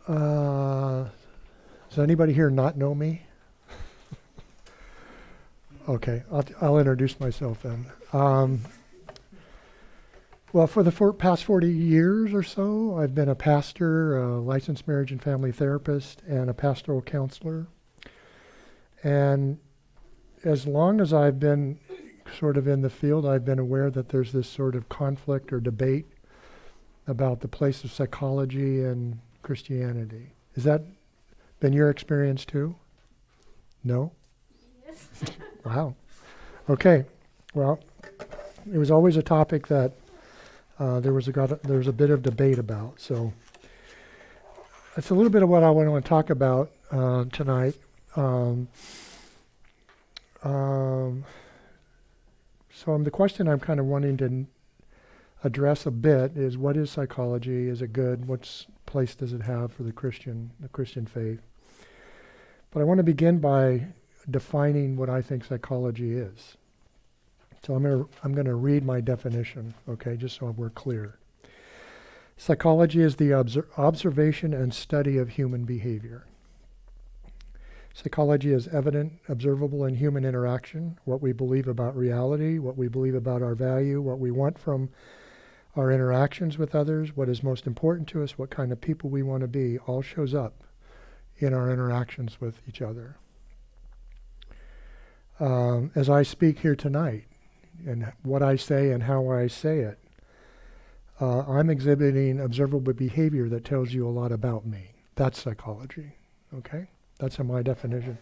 Does anybody here not know me? Okay, I'll introduce myself then. Well, for the past 40 years or so, I've been a pastor, a licensed marriage and family therapist, and a pastoral counselor. And as long as I've been sort of in the field, I've been aware that there's this sort of conflict or debate about the place of psychology and Christianity. Has that been your experience too? No? Yes. Wow. Okay. Well, it was always a topic that there was a bit of debate about. So that's a little bit of what I want to talk about tonight. So the question I'm kind of wanting to address a bit is, what is psychology? Is it good? What place does it have for the Christian faith? But I want to begin by defining what I think psychology is. So I'm going to read my definition, okay, just so we're clear. Psychology is the observation and study of human behavior. Psychology is evident, observable in human interaction, what we believe about reality, what we believe about our value, what we want from our interactions with others, what is most important to us, what kind of people we want to be, all shows up in our interactions with each other. As I speak here tonight, and what I say and how I say it, I'm exhibiting observable behavior that tells you a lot about me. That's psychology, okay? That's my definition.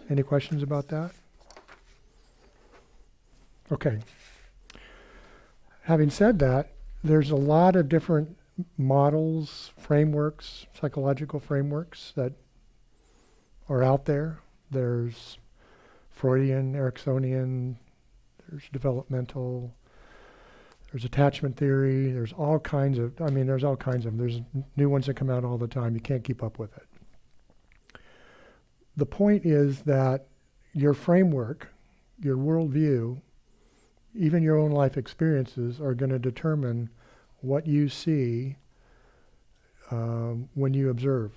Any questions about that? Okay. Having said that, there's a lot of different models, frameworks, psychological frameworks that are out there. There's Freudian, Ericksonian, there's developmental, there's attachment theory, there's all kinds of them. There's new ones that come out all the time. You can't keep up with it. The point is that your framework, your worldview, even your own life experiences are going to determine what you see when you observe.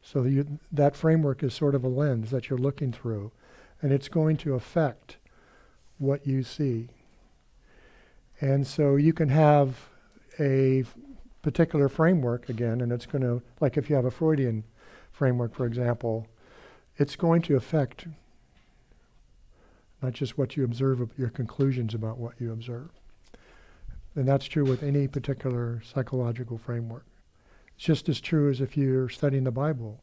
So that framework is sort of a lens that you're looking through, and it's going to affect what you see. And so you can have a particular framework again, and it's going to, like if you have a Freudian framework, for example, it's going to affect not just what you observe, but your conclusions about what you observe. And that's true with any particular psychological framework. It's just as true as if you're studying the Bible,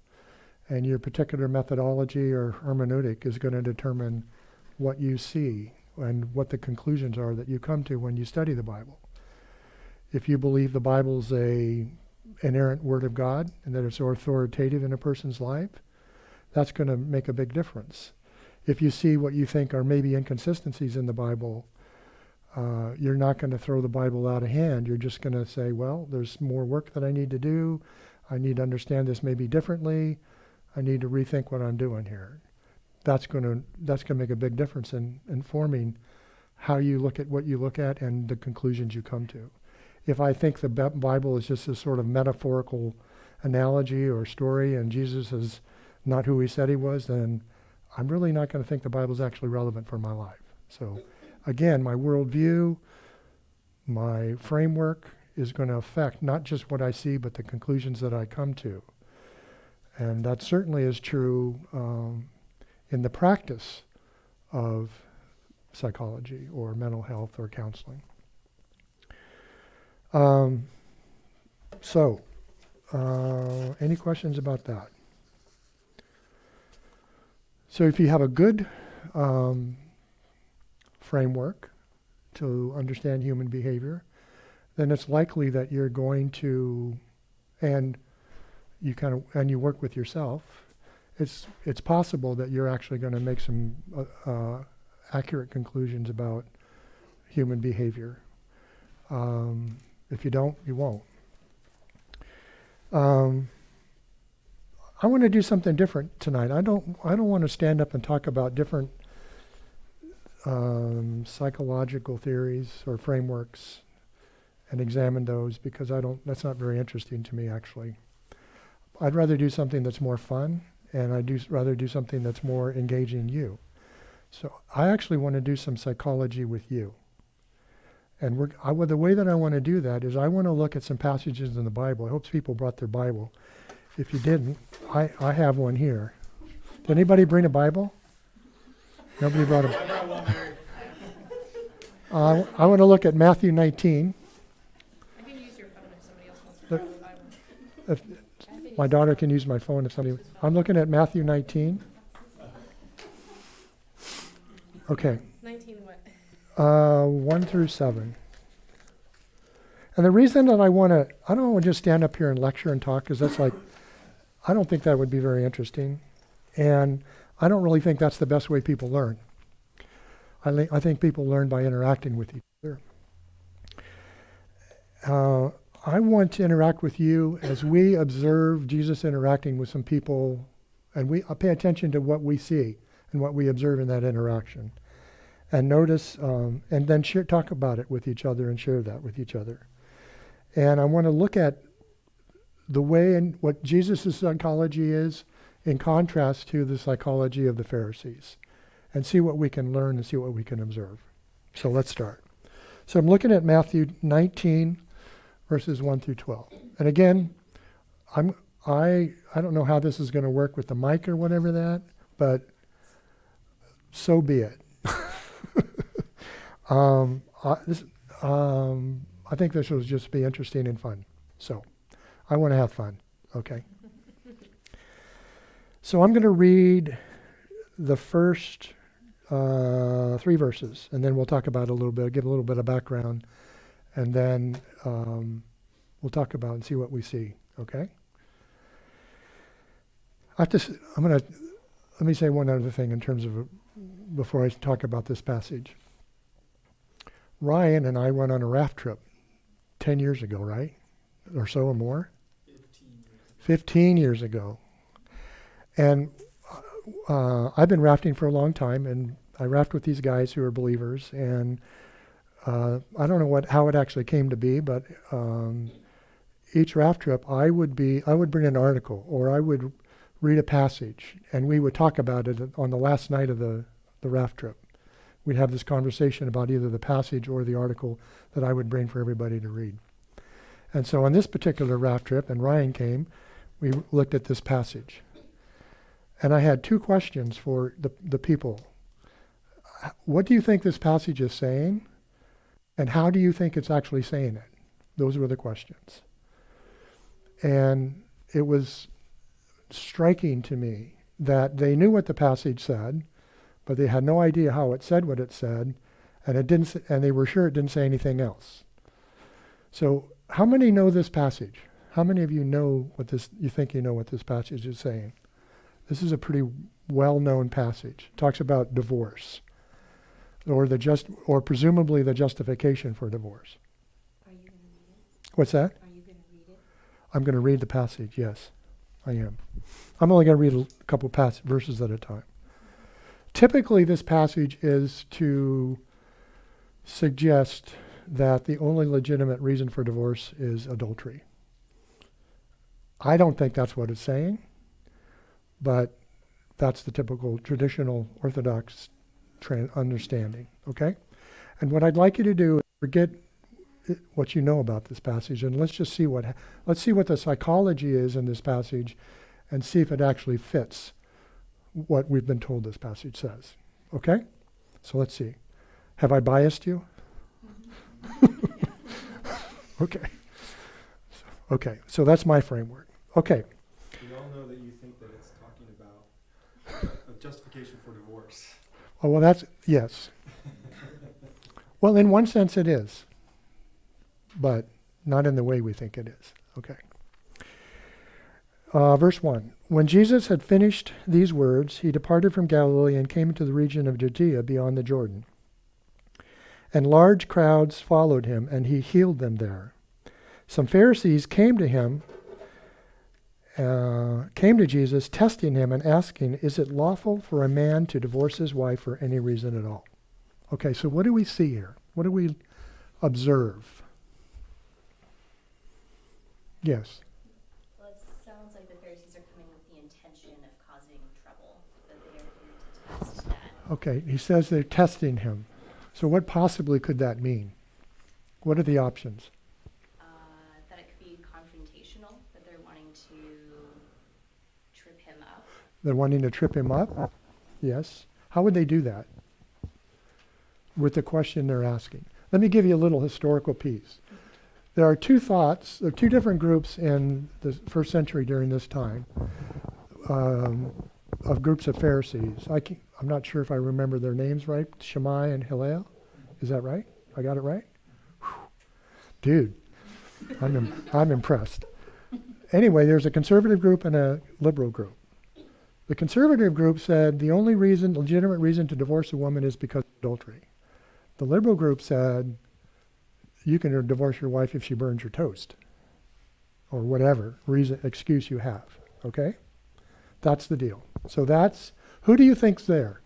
and your particular methodology or hermeneutic is going to determine what you see and what the conclusions are that you come to when you study the Bible. If you believe the Bible's an inerrant word of God and that it's authoritative in a person's life, that's going to make a big difference. If you see what you think are maybe inconsistencies in the Bible, you're not going to throw the Bible out of hand. You're just going to say, well, there's more work that I need to do. I need to understand this maybe differently. I need to rethink what I'm doing here. That's going to make a big difference in informing how you look at what you look at and the conclusions you come to. If I think the Bible is just a sort of metaphorical analogy or story and Jesus is not who he said he was, then I'm really not going to think the Bible is actually relevant for my life. So again, my worldview, my framework is going to affect not just what I see, but the conclusions that I come to. And that certainly is true in the practice of psychology or mental health or counseling. Any questions about that? So if you have a good framework to understand human behavior, then it's likely that you're going to, and you work with yourself, it's possible that you're actually going to make some accurate conclusions about human behavior. If you don't, you won't. I want to do something different tonight. I don't want to stand up and talk about different psychological theories or frameworks and examine those, because that's not very interesting to me, actually. I'd rather do something that's more fun, and rather do something that's more engaging you. So I actually want to do some psychology with you. And the way that I want to do that is I want to look at some passages in the Bible. I hope people brought their Bible. If you didn't, I have one here. Did anybody bring a Bible? Nobody brought a Bible. I want to look at Matthew 19. I can use your phone if somebody else wants to borrow the Bible. If my daughter can use my phone if somebody... I'm looking at Matthew 19. Okay. 19 what? 1 through 7. And the reason that I don't want to just stand up here and lecture and talk, because that's like, I don't think that would be very interesting. And I don't really think that's the best way people learn. I think people learn by interacting with each other. I want to interact with you as we observe Jesus interacting with some people, and we pay attention to what we see and what we observe in that interaction. And notice, and then talk about it with each other and share that with each other. And I want to look at the way in what Jesus' psychology is in contrast to the psychology of the Pharisees, and see what we can learn and see what we can observe. So let's start. So I'm looking at Matthew 19, verses 1 through 12. And again, I don't know how this is going to work with the mic or whatever that, but so be it. I think this will just be interesting and fun. So I want to have fun, okay? So I'm going to read the first 3 verses, and then we'll talk about it a little bit, give a little bit of background, and then we'll talk about and see what we see, okay? Let me say one other thing in terms of, before I talk about this passage. Ryan and I went on a raft trip 10 years ago, right? Or so or more? 15 years ago. And I've been rafting for a long time, and I raft with these guys who are believers, and I don't know how it actually came to be, but each raft trip I would bring an article, or I would read a passage, and we would talk about it on the last night of the raft trip. We'd have this conversation about either the passage or the article that I would bring for everybody to read. And so on this particular raft trip, and Ryan came, we looked at this passage. And I had 2 questions for the people. What do you think this passage is saying? And how do you think it's actually saying it? Those were the questions. And it was striking to me that they knew what the passage said, but they had no idea how it said what it said, and they were sure it didn't say anything else. So how many know this passage? How many of you know you think you know what this passage is saying? This is a pretty well-known passage. It talks about divorce, or presumably the justification for divorce. Are you going to read it? What's that? Are you going to read it? I'm going to read the passage, yes, I am. I'm only going to read a couple verses at a time. Typically, this passage is to suggest that the only legitimate reason for divorce is adultery. I don't think that's what it's saying, but that's the typical traditional Orthodox understanding, okay? And what I'd like you to do is forget what you know about this passage, and let's just see what the psychology is in this passage, and see if it actually fits what we've been told this passage says. Okay? So let's see. Have I biased you? Okay. So that's my framework. Okay. We all know that you think that it's talking about a justification for divorce. Oh, well, yes. Well, in one sense it is, but not in the way we think it is. Okay. Verse 1. When Jesus had finished these words, he departed from Galilee and came into the region of Judea beyond the Jordan. And large crowds followed him, and he healed them there. Some Pharisees came to Jesus, testing him and asking, is it lawful for a man to divorce his wife for any reason at all? Okay, so what do we see here? What do we observe? Yes. Well, it sounds like the Pharisees Okay, he says they're testing him. So what possibly could that mean? What are the options? That it could be confrontational, that they're wanting to trip him up. They're wanting to trip him up? Yes. How would they do that? With the question they're asking. Let me give you a little historical piece. There are two different groups in the first century during this time, of groups of Pharisees. I'm not sure if I remember their names right. Shammai and Hillel. Is that right? I got it right? Whew. Dude, I'm impressed. Anyway, there's a conservative group and a liberal group. The conservative group said the only legitimate reason to divorce a woman is because of adultery. The liberal group said you can divorce your wife if she burns your toast or whatever excuse you have. Okay? That's the deal. So who do you think's there?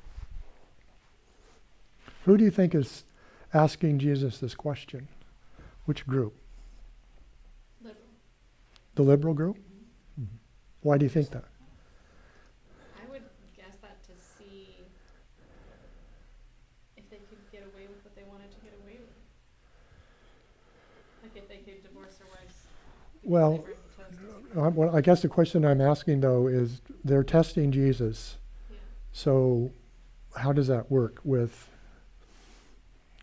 Who do you think is asking Jesus this question? Which group? Liberal. The liberal group? Mm-hmm. Why do you think that? I would guess that to see if they could get away with what they wanted to get away with. Like if they could divorce their wives. because Well, they burnt the toast. Well, I guess the question I'm asking though is they're testing Jesus. Yeah. So how does that work with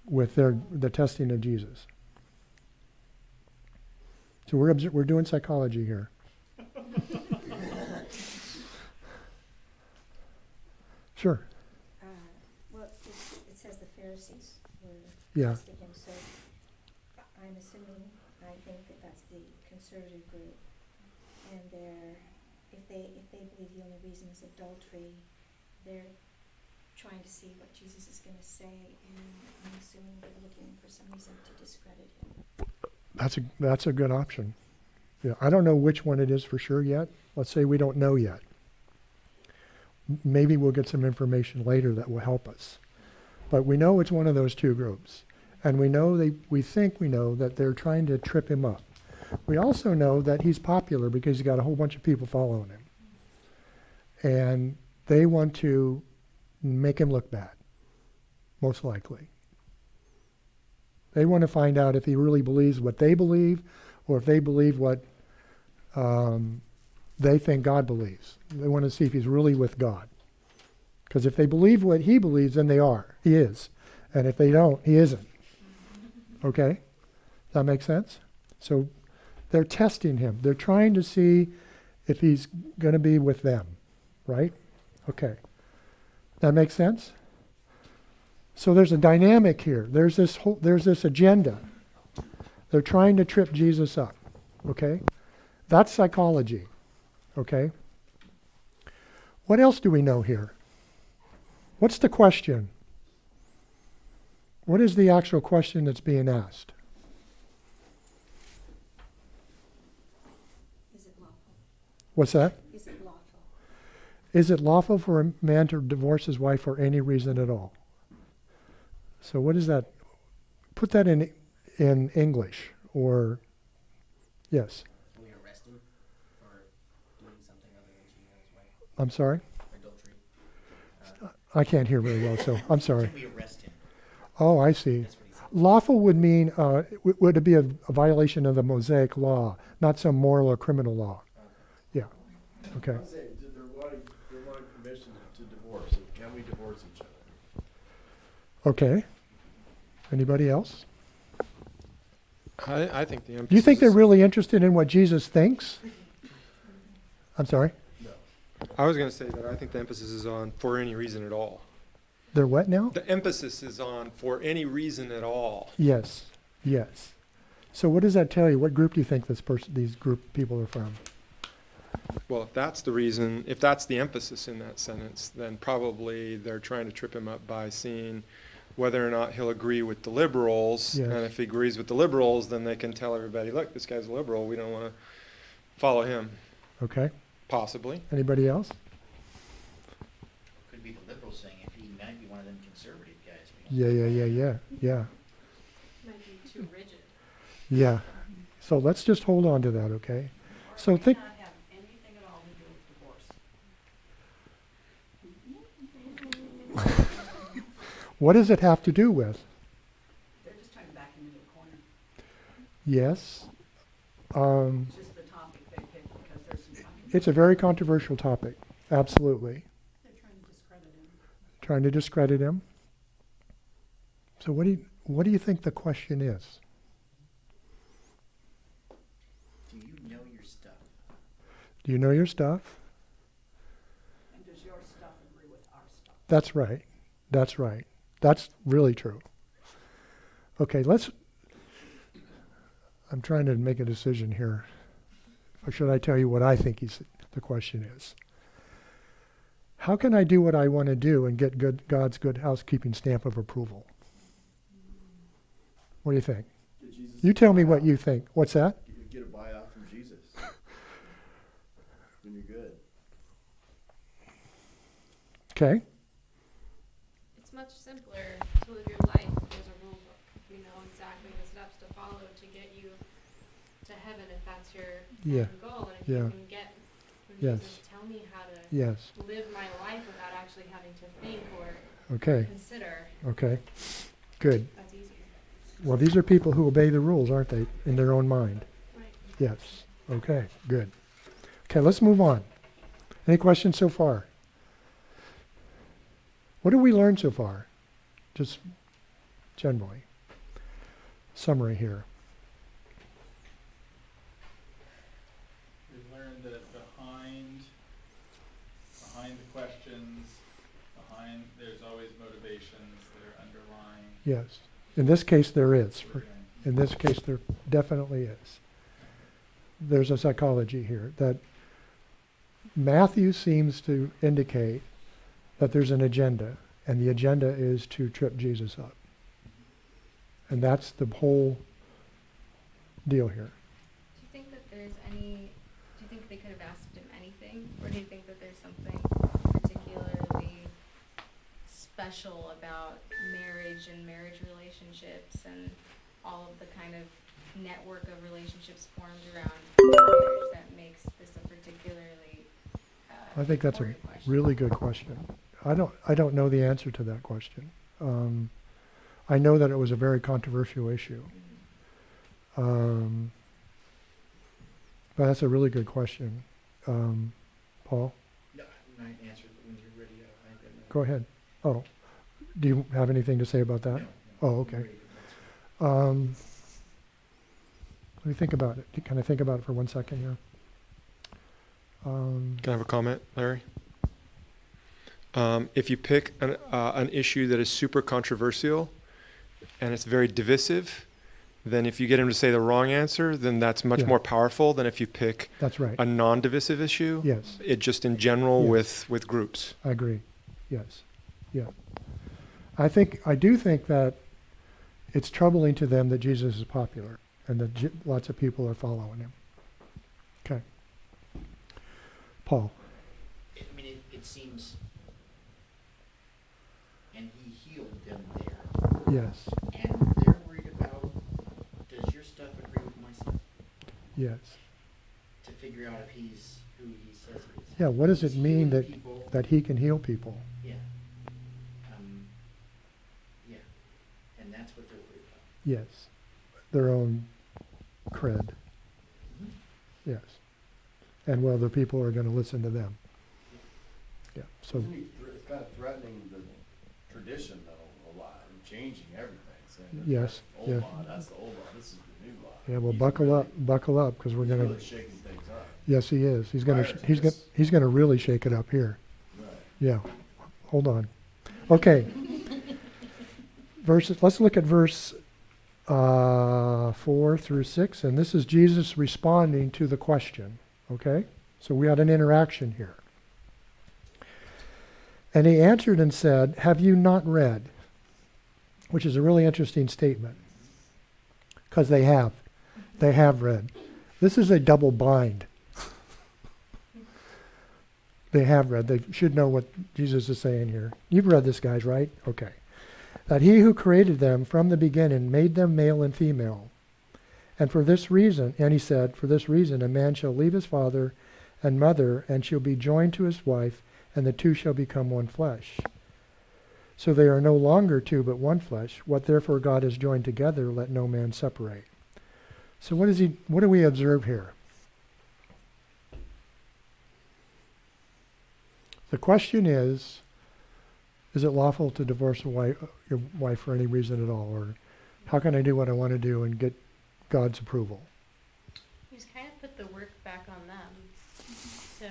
the testing of Jesus? So we're doing psychology here. Sure. Well, it says the Pharisees were Yeah. testing him, so I'm assuming, I think that that's the conservative group. And if they believe the only reason is adultery, they're trying to see what Jesus is gonna say, and I'm assuming they're looking for some reason to discredit him. That's a good option. Yeah, I don't know which one it is for sure yet. Let's say we don't know yet. Maybe we'll get some information later that will help us. But we know it's one of those two groups. And we think we know that they're trying to trip him up. We also know that he's popular because he's got a whole bunch of people following him. And they want to make him look bad, most likely. They want to find out if he really believes what they believe or if they believe what they think God believes. They want to see if he's really with God. Because if they believe what he believes, then he is. And if they don't, he isn't. Okay? Does that make sense? So they're testing him. They're trying to see if he's going to be with them. Right? Okay. That makes sense? So there's a dynamic here. There's this agenda. They're trying to trip Jesus up. Okay? That's psychology. Okay? What else do we know here? What's the question? What is the actual question that's being asked? Is it lawful? What's that? Is it lawful? Is it lawful for a man to divorce his wife for any reason at all? So what is that? Put that in English, or yes. Can we arrest him for doing something other than cheating on his wife? I'm sorry. Adultery. I can't hear very well, so I'm sorry. Can we arrest him? Oh, I see. That's what he said. Lawful would mean, would it be a violation of the Mosaic law, not some moral or criminal law? Yeah. Okay. I'm saying, they're wanting permission to divorce, and can we divorce each other? Okay. Anybody else? I think the emphasis. Do you think they're really interested in what Jesus thinks? I'm sorry? I was going to say that I think the emphasis is on for any reason at all. They're what now? The emphasis is on for any reason at all. Yes. Yes. So what does that tell you? What group do you think these group people are from? Well, if that's the reason, if that's the emphasis in that sentence, then probably they're trying to trip him up by seeing whether or not he'll agree with the liberals. Yes. And if he agrees with the liberals, then they can tell everybody, look, this guy's a liberal. We don't want to follow him. Okay. Possibly. Anybody else? Could be the liberals saying if he might be one of them conservative guys. Yeah. Might be too rigid. Yeah. So let's just hold on to that, okay? So think. Not have anything at all to do with divorce. What does it have to do with? They're just trying to back him into a corner. Yes. It's just the topic they picked because there's some controversy. It's a very controversial topic. Absolutely. They're trying to discredit him. Trying to discredit him. So what do you think the question is? Do you know your stuff? Do you know your stuff? And does your stuff agree with our stuff? That's right. That's right. That's really true. Okay, I'm trying to make a decision here. Or should I tell you what I think the question is? How can I do what I want to do and get God's good housekeeping stamp of approval? What do you think? Get Jesus You to tell me buy what out. you think. What's that? Get a buyout from Jesus. Then you're good. Okay. It's much simpler to live your life if there's a rule book. You know exactly the steps to follow to get you to heaven if that's your Yeah. end goal. And if Yeah. you can get from Yes. Jesus, tell me how to Yes. live my life without actually having to think or Okay. consider, Okay. Good. that's easier. Well, these are people who obey the rules, aren't they, in their own mind? Right. Yes. Okay, good. Okay, let's move on. Any questions so far? What have we learned so far? Just generally. Summary here. We've learned that behind the questions, there's always motivations that are underlying. Yes. In this case, there is. what we're doing. In this case, there definitely is. There's a psychology here that Matthew seems to indicate that there's an agenda, and the agenda is to trip Jesus up. And that's the whole deal here. Do you think that there's any, do you think they could have asked him anything? Or do you think that there's something particularly special about marriage and marriage relationships and all of the kind of network of relationships formed around marriage that makes this a particularly I think that's a important question? really good question. I don't know the answer to that question. I know that it was a very controversial issue. But that's a really good question. Paul, No, I can answer it when you're ready. go ahead. Oh, do you have anything to say about that? Oh, okay. Let me think about it. Can I think about it for 1 second here? Can I have a comment, Larry? If you pick an issue that is super controversial and it's very divisive, then if you get him to say the wrong answer, then that's much Yeah. more powerful than if you pick That's right. a non-divisive issue. Yes, It just in general Yes. with groups. I agree. Yes. Yeah. I do think that it's troubling to them that Jesus is popular and that lots of people are following him. Okay. Paul. I mean, it seems, and he healed them there, Yes. and they're worried about, does your stuff agree with my stuff? Yes. To figure out if he's who he says he is. Yeah, what does it He's mean healing people. that he can heal people? Yeah. Yeah. And that's what they're worried about. Yes. Their own cred. Yes. And whether people are going to listen to them. Yeah. So, Isn't he it's kind of threatening the tradition though a lot and changing everything. Saying that Yes, that's yeah. the old law, that's the old law, this is the new law. yeah, well, He's buckle up, because we're he's going really to. shaking things up. Yes, he is. He's going Prior to. to He's going. this. He's going to really shake it up here. Right. Yeah. Hold on. Okay. Let's look at verse 4 through 6, and this is Jesus responding to the question. Okay? So we had an interaction here. And he answered and said, "Have you not read?" Which is a really interesting statement. Because they have. They have read. This is a double bind. They have read. They should know what Jesus is saying here. You've read this, guys, right? Okay. That he who created them from the beginning made them male and female. And for this reason, and he said, for this reason, a man shall leave his father and mother, and shall be joined to his wife, and the two shall become one flesh. So they are no longer two but one flesh. What therefore God has joined together, let no man separate. So what do we observe here? The question is it lawful to divorce your wife for any reason at all? Or how can I do what I want to do and get God's approval? He's kind of put the work back on them. So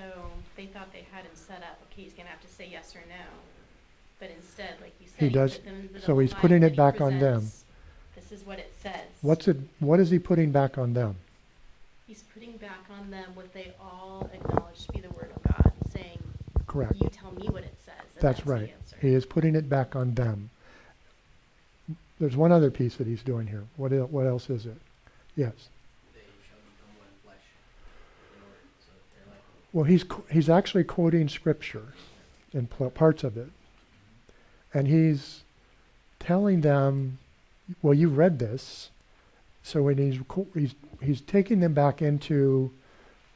they thought they had him set up. Okay, he's going to have to say yes or no. But instead, like you said, He does. put them in the So double he's bind putting that it he back on them. presents. This is what it says. What is he putting back on them? He's putting back on them what they all acknowledge to be the word of God, saying, Correct. you tell me what it says. And That's the right. answer. He is putting it back on them. There's one other piece that he's doing here. What else is it? Yes. They shall become one flesh. In order, so they're like, Well, he's actually quoting scripture in parts of it. And he's telling them, well, you read this. So when he's taking them back into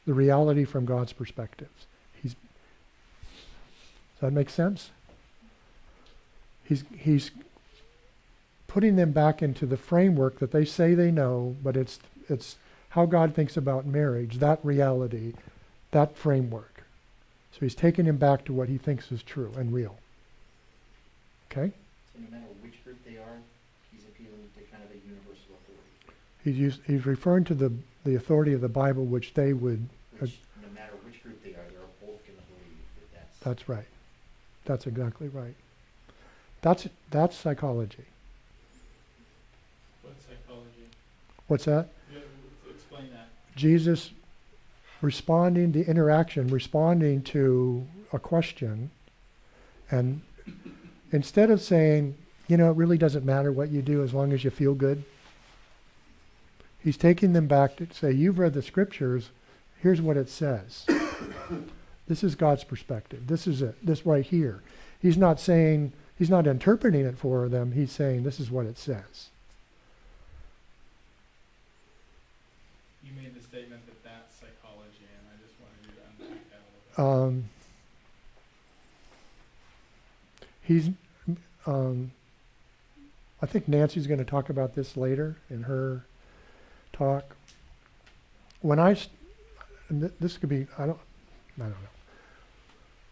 the reality from God's perspective. Does that make sense? He's putting them back into the framework that they say they know, but it's how God thinks about marriage, that reality, that framework. So he's taking them back to what he thinks is true and real. Okay? so no matter which group they are, he's appealing to kind of a universal authority. He's referring to the authority of the Bible, which they would. Which, no matter which group they are, they're both going to believe that that's. That's right. That's exactly right. That's psychology. What psychology? What's that? Yeah, explain that. Jesus responding to a question, and instead of saying, it really doesn't matter what you do as long as you feel good, he's taking them back to say, you've read the scriptures, here's what it says. This is God's perspective. This is it. This right here. He's not interpreting it for them. He's saying, this is what it says. You made the statement that that's psychology, and I just wanted you to unpack that a little bit. I think Nancy's going to talk about this later in her talk. This could be, I don't know.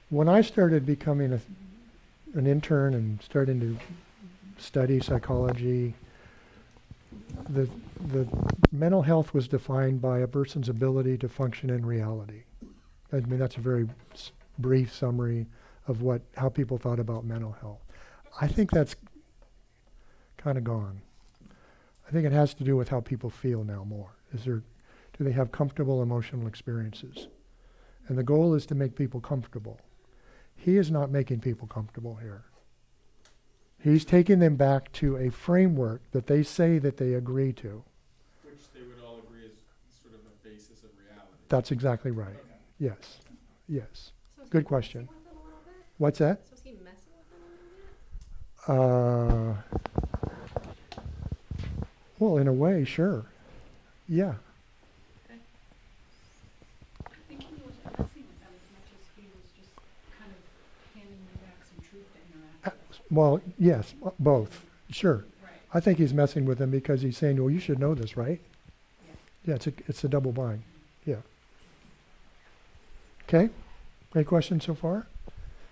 When I started becoming an intern and starting to study psychology, the mental health was defined by a person's ability to function in reality. I mean, that's a very brief summary of how people thought about mental health. I think that's kind of gone. I think it has to do with how people feel now more. Do they have comfortable emotional experiences? And the goal is to make people comfortable. He is not making people comfortable here. He's taking them back to a framework that they say that they agree to. Which they would all agree is sort of a basis of reality. That's exactly right. Okay. Yes. Yes. So is Good he question. messing with them a little bit? What's that? So is he messing with them a little bit? Well, in a way, sure. Yeah. I think he wasn't messing with them as much as he was just kind of handing them back some truth to interact with. Well, yes, both. Sure. Right. I think he's messing with them because he's saying, well, you should know this, right? Yeah, it's a double bind. Yeah. Okay? Any questions so far?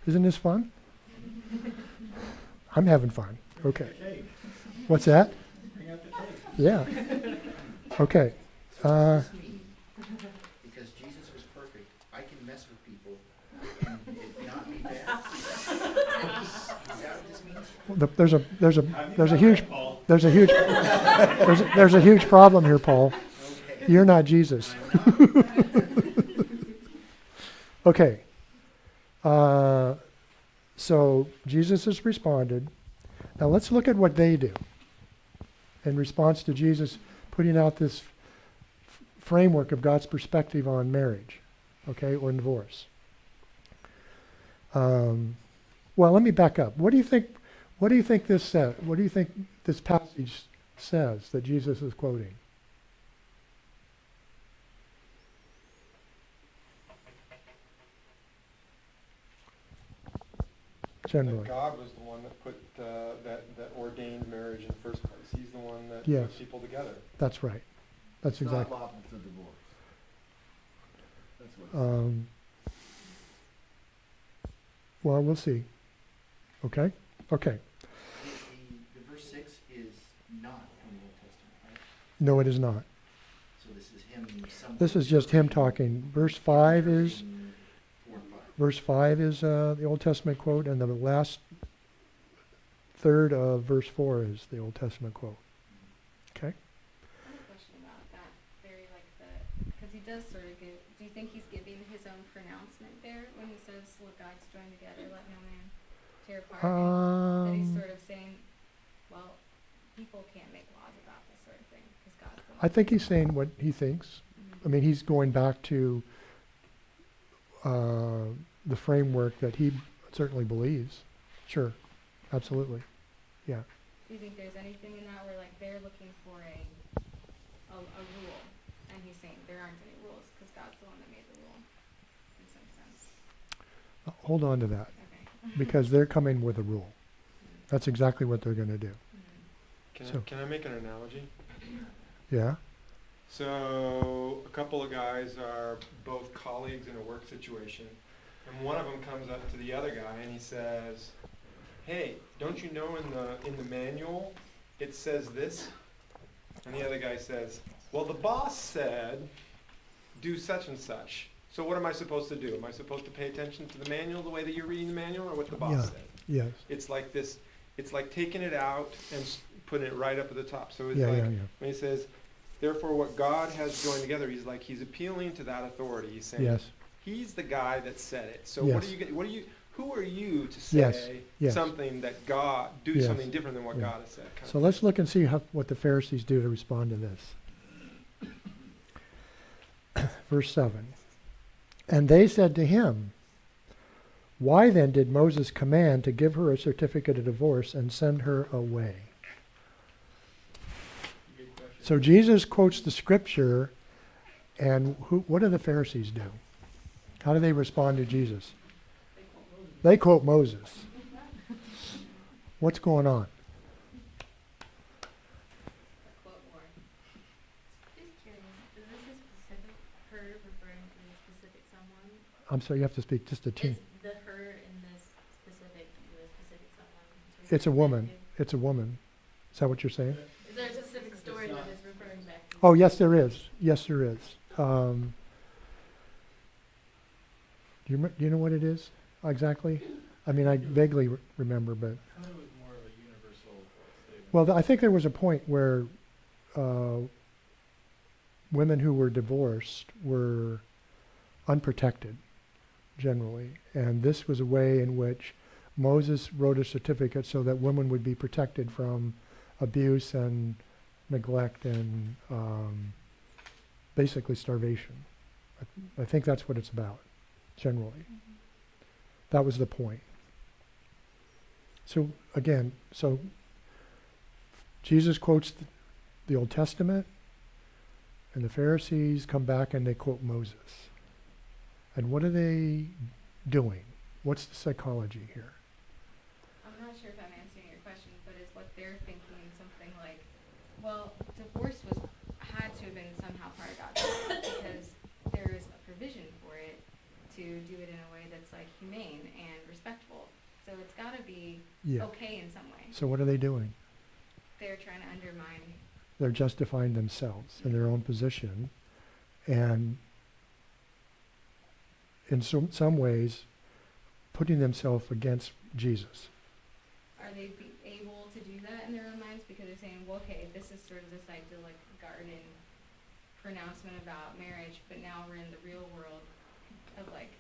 Isn't this fun? I'm having fun. Okay. What's that? Bring out the tape. Yeah. Okay. Because Jesus was perfect, I can mess with people and it not be bad. Is that what this means? There's a huge problem here, Paul. You're not Jesus. Okay. So Jesus has responded. Now let's look at what they do in response to Jesus putting out this framework of God's perspective on marriage, okay, or divorce. Well, let me back up. What do you think this says? What do you think this passage says that Jesus is quoting? Generally. God was the one that put that Yes. put people together. That's right. That's It's not exactly. lawful to divorce. That's what it's saying. Well, we'll see. Okay? Okay. The verse 6 is not from the Old Testament, right? No, it is not. So this is him. This is just him talking. Verse 5 is, 4 and 5. verse 5 is the Old Testament quote, and the last third of verse 4 is the Old Testament quote. Okay? I have a question about that, very like because he does sort of give, do you think he's giving his own pronouncement there when he says, "What God's joined together, let no man tear apart"? That he's sort of saying, well, people can't make laws about this sort of thing, because God's the one. I think he's saying what he thinks. I mean, he's going back to the framework that he certainly believes. Sure. Absolutely. Yeah. Do you think there's anything in that where like they're looking for a rule, and he's saying there aren't any rules because God's the one that made the rule, in some sense? Hold on to that, Okay. because they're coming with a rule. That's exactly what they're going to do. So- Can I make an analogy? Yeah? So a couple of guys are both colleagues in a work situation, and one of them comes up to the other guy and he says, "Hey, don't you know in the manual it says this?" And the other guy says, "Well, the boss said do such and such. So what am I supposed to do? Am I supposed to pay attention to the manual the way that you're reading the manual, or what the boss Yeah. said?" Yes. It's like this. It's like taking it out and putting it right up at the top. So it's Yeah, like yeah, yeah. when he says, "Therefore, what God has joined together," he's appealing to that authority. He's saying, Yes. He's the guy that said it. So Yes. who are you to Yes. say Yes. something that God, do Yes. something different than what Yeah. God has said? kind So of let's look and see what the Pharisees do to respond to this. Verse 7. And they said to him, "Why then did Moses command to give her a certificate of divorce and send her away?" Good question. So Jesus quotes the scripture, and what do the Pharisees do? How do they respond to Jesus? They quote Moses. What's going on? Quote more. Just curious, is this a specific her referring to a specific someone? I'm sorry, you have to speak just a teeny. Is the her in this specific to a specific someone? It's a woman. It's a woman. Is that what you're saying? Is there a specific story not- that is referring back to? Oh, yes, there is. Yes, there is. Do you know what it is exactly? I mean, I vaguely remember, but I thought it was more of a universal statement. well, I think there was a point where women who were divorced were unprotected, generally, and this was a way in which Moses wrote a certificate so that women would be protected from abuse and neglect and basically starvation. I think that's what it's about, generally. That was the point. So again, Jesus quotes the Old Testament, and the Pharisees come back and they quote Moses. And what are they doing? What's the psychology here? I'm not sure if I'm answering your question, but is what they're thinking something like, well, divorce had to have been somehow part of God's law because there is a provision for it to do it in a way that's like humane and respectful. So it's got to be Yeah. okay in some way. So what are they doing? They're trying to undermine. They're justifying themselves in their own position, and in some ways putting themselves against Jesus. Are they able to do that in their own minds because they're saying, well, okay, this is sort of this idyllic garden pronouncement about marriage, but now we're in the real world of like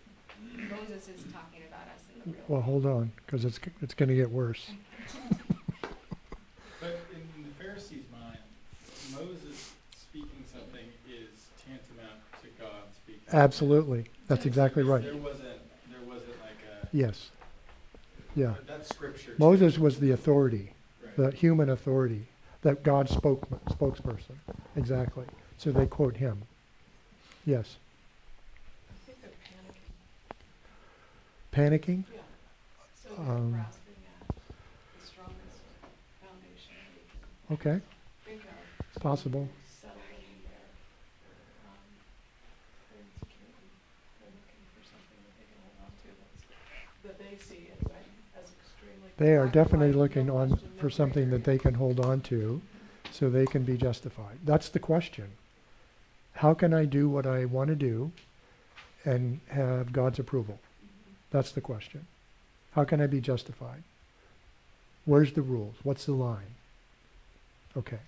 Moses is talking about us in the real Well, world. hold on, because it's going to get worse. But in the Pharisees' mind, Moses speaking something is tantamount to God speaking. Absolutely. That's exactly right. There wasn't like a, Yes. Yeah. that's scripture. too. Moses was the authority, Right. the human authority, that God's spokesperson. Exactly. So they quote him. Yes. I think they're panicking. Panicking? Yeah. So they're Um, grasping at the strongest foundation they can Okay. think of. possible. Settling in their, their insecurity. They're looking for something that they can hold on to that they see as extremely. They are black and definitely white, looking no on question, no for gray something area. that they can hold on to so they can be justified. That's the question. How can I do what I want to do and have God's approval? That's the question. How can I be justified? Where's the rules? What's the line? Okay.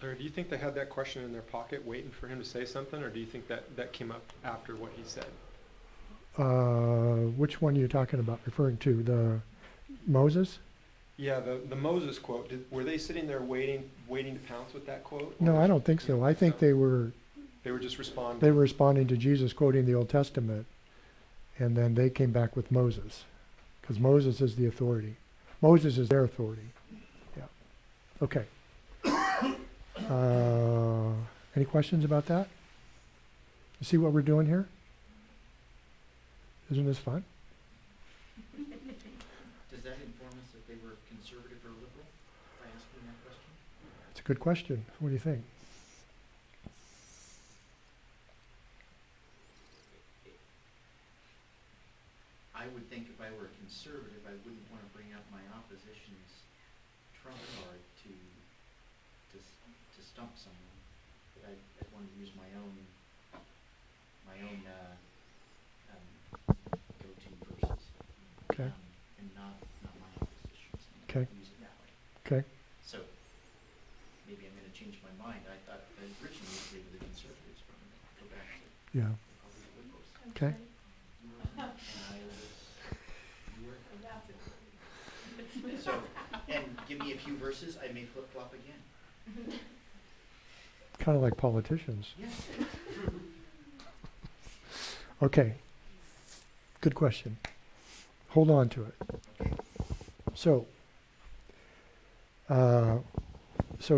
Or do you think they had that question in their pocket waiting for him to say something, or do you think that came up after what he said? Which one are you talking about, referring to? The Moses? Yeah, the Moses quote, were they sitting there waiting to pounce with that quote? No, Or- I don't think so. I think they were just responding. They were responding to Jesus quoting the Old Testament, and then they came back with Moses, because Moses is the authority. Moses is their authority. Yeah. Okay. Any questions about that? You see what we're doing here? Isn't this fun? Does that inform us if they were conservative or liberal by asking that question? It's a good question. What do you think? I would think if I were a conservative, I wouldn't want to bring up my opposition's trump card to stump someone. But I'd want to use my own go-to verses. Okay. And not my opposition's. Okay. Use it that way. Okay. So maybe I'm going to change my mind. I thought originally they were the conservatives, but I'm going to go back to Yeah. probably the liberals. Okay. So, and give me a few verses, I may flip-flop again. Kind of like politicians. Yes. Okay. Good question. Hold on to it. So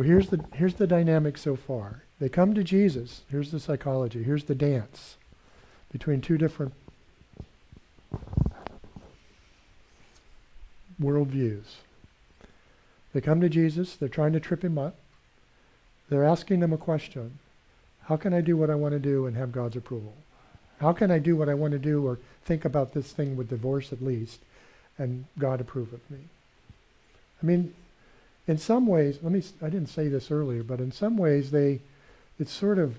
here's the dynamic so far. They come to Jesus. Here's the psychology. Here's the dance between two different worldviews. They come to Jesus. They're trying to trip him up. They're asking him a question. How can I do what I want to do and have God's approval? How can I do what I want to do or think about this thing with divorce at least and God approve of me? I mean, in some ways, I didn't say this earlier, but in some ways it's sort of,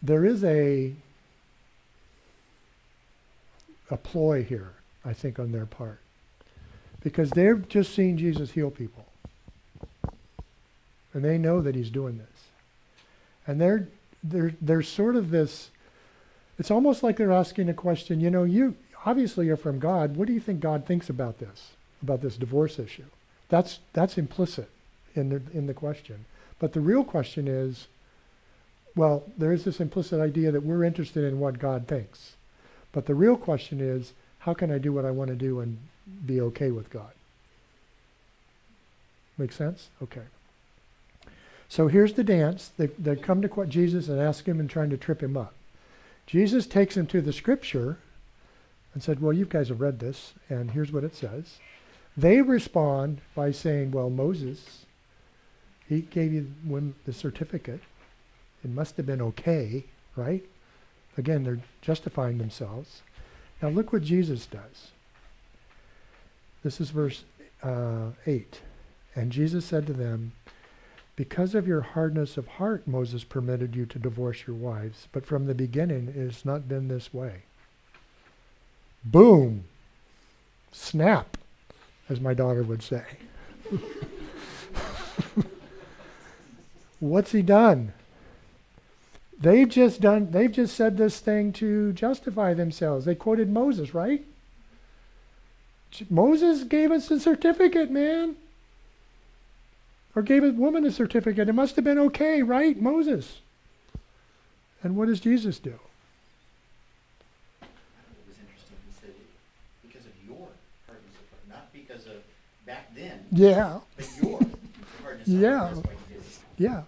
there is a ploy here, I think, on their part. Because they've just seen Jesus heal people. And they know that he's doing this. And there's sort of this, it's almost like they're asking a question, you obviously you're from God. What do you think God thinks about this divorce issue? That's implicit in the question. But the real question is, well, there is this implicit idea that we're interested in what God thinks. But the real question is, how can I do what I want to do and be okay with God? Make sense? Okay. So here's the dance. They come to Jesus and ask him and trying to trip him up. Jesus takes him to the scripture and said, well, you guys have read this, and here's what it says. They respond by saying, well, Moses, he gave you the certificate. It must have been okay, right? Again, they're justifying themselves. Now look what Jesus does. This is verse 8. And Jesus said to them, because of your hardness of heart, Moses permitted you to divorce your wives, but from the beginning it has not been this way. Boom! Snap, as my daughter would say. What's he done? They've just said this thing to justify themselves. They quoted Moses, right? Moses gave us a certificate, man. Or gave a woman a certificate. It must have been okay, right, Moses? And what does Jesus do? It was interesting, he said, because of your hardness of heart, not because of back then, Yeah. but your hardness of Yeah. heart, that's why he did it. Yeah.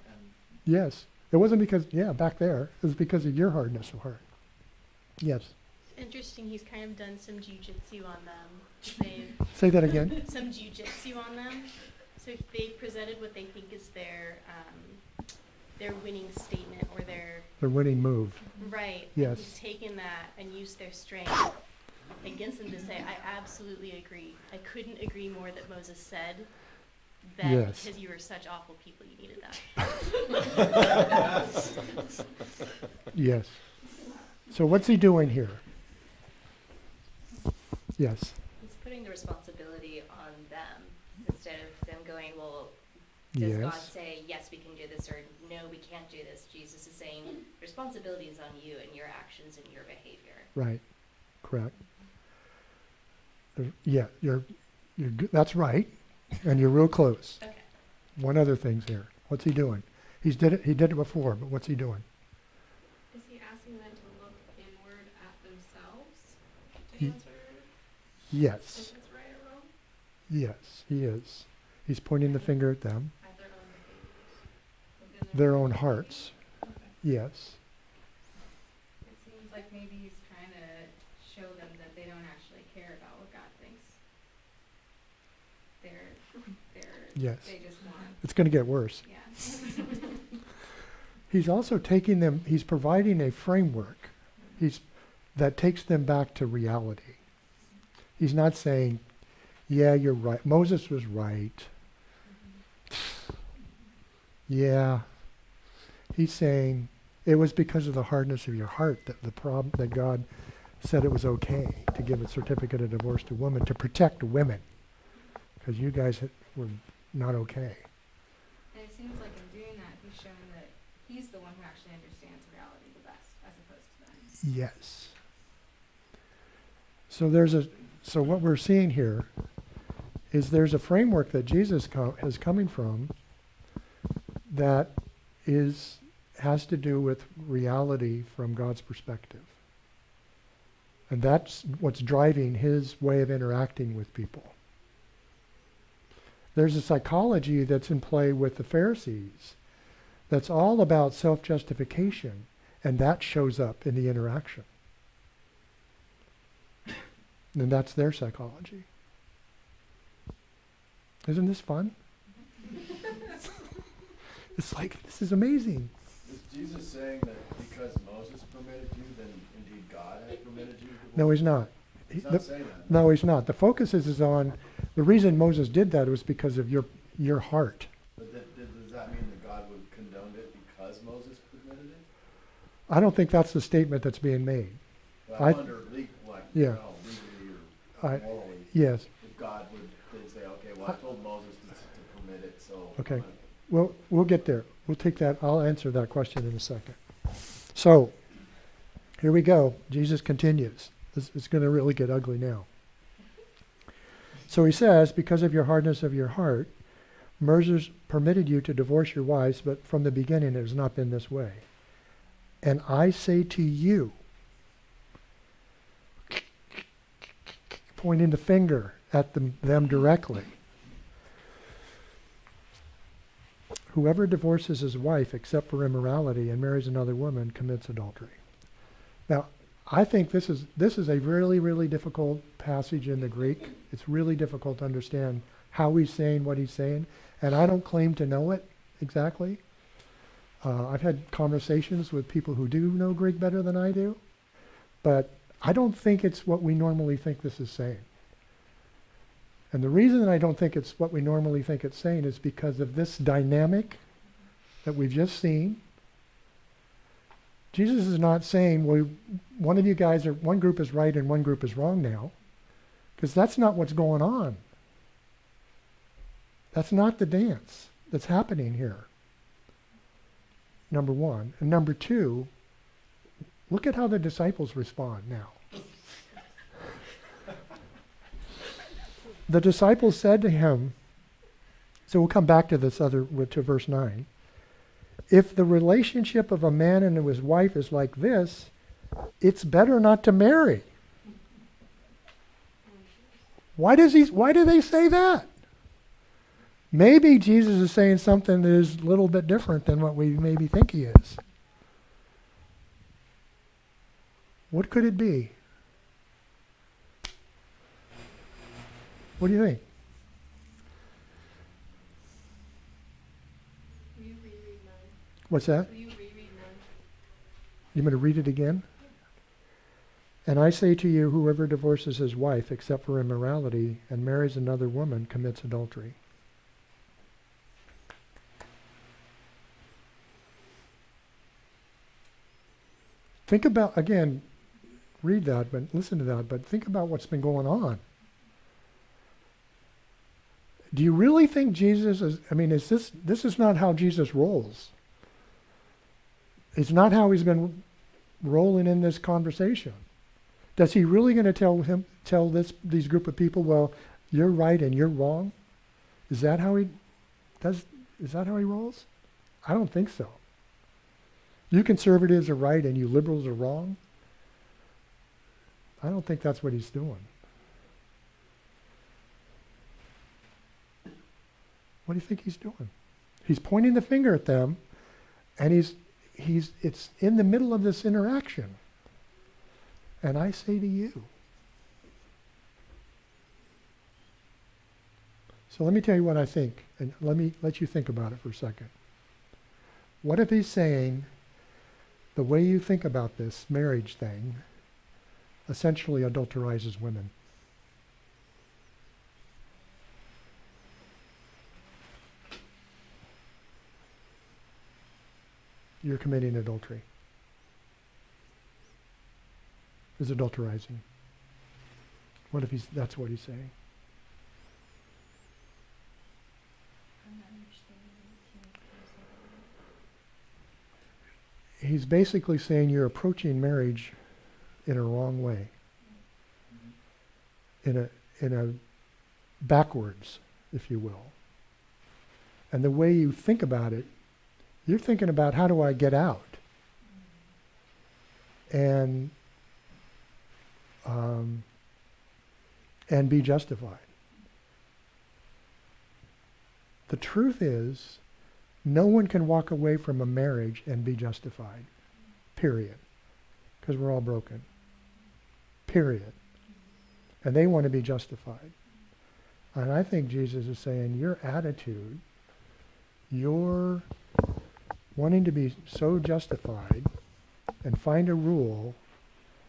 Yes. It wasn't because, back there. It was because of your hardness of heart. Yes. Interesting, he's kind of done some jujitsu on them. They've Say that again. some jujitsu on them. So they presented what they think is their winning statement or their The winning move. right. Yes. And he's taken that and used their strength against them to say, I absolutely agree. I couldn't agree more that Moses said that Yes. because you were such awful people, you needed that. Yes. So what's he doing here? Yes. He's putting the responsibility on them instead of them going, well, does God Yes. say, yes, we can do this, or no, we can't do this? Jesus is saying, responsibility is on you and your actions and your behavior. Right. Correct. Yeah, you're that's right. And you're real close. Okay. One other thing's here. What's he doing? He did it before, but what's he doing? Is he asking them to look inward at themselves to He- answer Yes. if it's right or wrong? Yes, he is. He's pointing the finger at them, At their own behaviors. Within their own hearts. Okay. Yes. It seems like maybe he's trying to show them that they don't actually care about what God thinks. Yes. They just want, It's going to get worse. yeah. He's also taking them, he's providing a framework that takes them back to reality. He's not saying, yeah, you're right. Moses was right. Yeah. He's saying it was because of the hardness of your heart that God said it was okay to give a certificate of divorce to women to protect women. Because you guys were not okay. And it seems like in doing that, he's showing that he's the one who actually understands reality the best, as opposed to them. Yes. So what we're seeing here is there's a framework that Jesus is coming from that has to do with reality from God's perspective. And that's what's driving his way of interacting with people. There's a psychology that's in play with the Pharisees that's all about self-justification, and that shows up in the interaction. And that's their psychology. Isn't this fun? It's like, this is amazing. Is Jesus saying that because Moses permitted you, then indeed God has permitted you? No, he's not. He's not saying that. No, he's not. The focus is on, the reason Moses did that was because of your heart. But does that mean that God would condone it because Moses permitted it? I don't think that's the statement that's being made. But I- I wonder, legally Yeah. or I- morally, Yes. if God would then say, okay, well, I told Moses to permit it, so. Okay. I'm gonna- Well, we'll get there. We'll take that. I'll answer that question in a second. So, here we go. Jesus continues. It's going to really get ugly now. So he says, because of your hardness of your heart, Moses permitted you to divorce your wives, but from the beginning it has not been this way. And I say to you, pointing the finger at them directly, whoever divorces his wife except for immorality and marries another woman commits adultery. Now, I think this is a really, really difficult passage in the Greek. It's really difficult to understand how he's saying what he's saying, and I don't claim to know it exactly. I've had conversations with people who do know Greek better than I do, but I don't think it's what we normally think this is saying. And the reason that I don't think it's what we normally think it's saying is because of this dynamic that we've just seen. Jesus is not saying, well, one group is right and one group is wrong now, because that's not what's going on. That's not the dance that's happening here. Number one. And number two, look at how the disciples respond now. The disciples said to him, so we'll come back to this to verse 9. If the relationship of a man and his wife is like this, it's better not to marry. Why do they say that? Maybe Jesus is saying something that is a little bit different than what we maybe think he is. What could it be? What do you think? What's that? Will you reread 9? You want me to read it again? And I say to you, whoever divorces his wife except for immorality and marries another woman commits adultery. Think about, again, read that, but listen to that, but think about what's been going on. Do you really think Jesus is, this is not how Jesus rolls. It's not how he's been rolling in this conversation. Does he really going to tell these group of people, well, you're right and you're wrong? Is that how he rolls? I don't think so. You conservatives are right and you liberals are wrong. I don't think that's what he's doing. What do you think he's doing? He's pointing the finger at them, and it's in the middle of this interaction. And I say to you. So let me tell you what I think, and let you think about it for a second. What if he's saying, the way you think about this marriage thing essentially adulterizes women? You're committing adultery. Is adulterizing. What if that's what he's saying? I'm not understanding. He's basically saying you're approaching marriage in a wrong way. In a backwards, if you will. And the way you think about it, you're thinking about, how do I get out? And be justified. The truth is, no one can walk away from a marriage and be justified. Period. Because we're all broken. Period. And they want to be justified. And I think Jesus is saying, your attitude, your wanting to be so justified and find a rule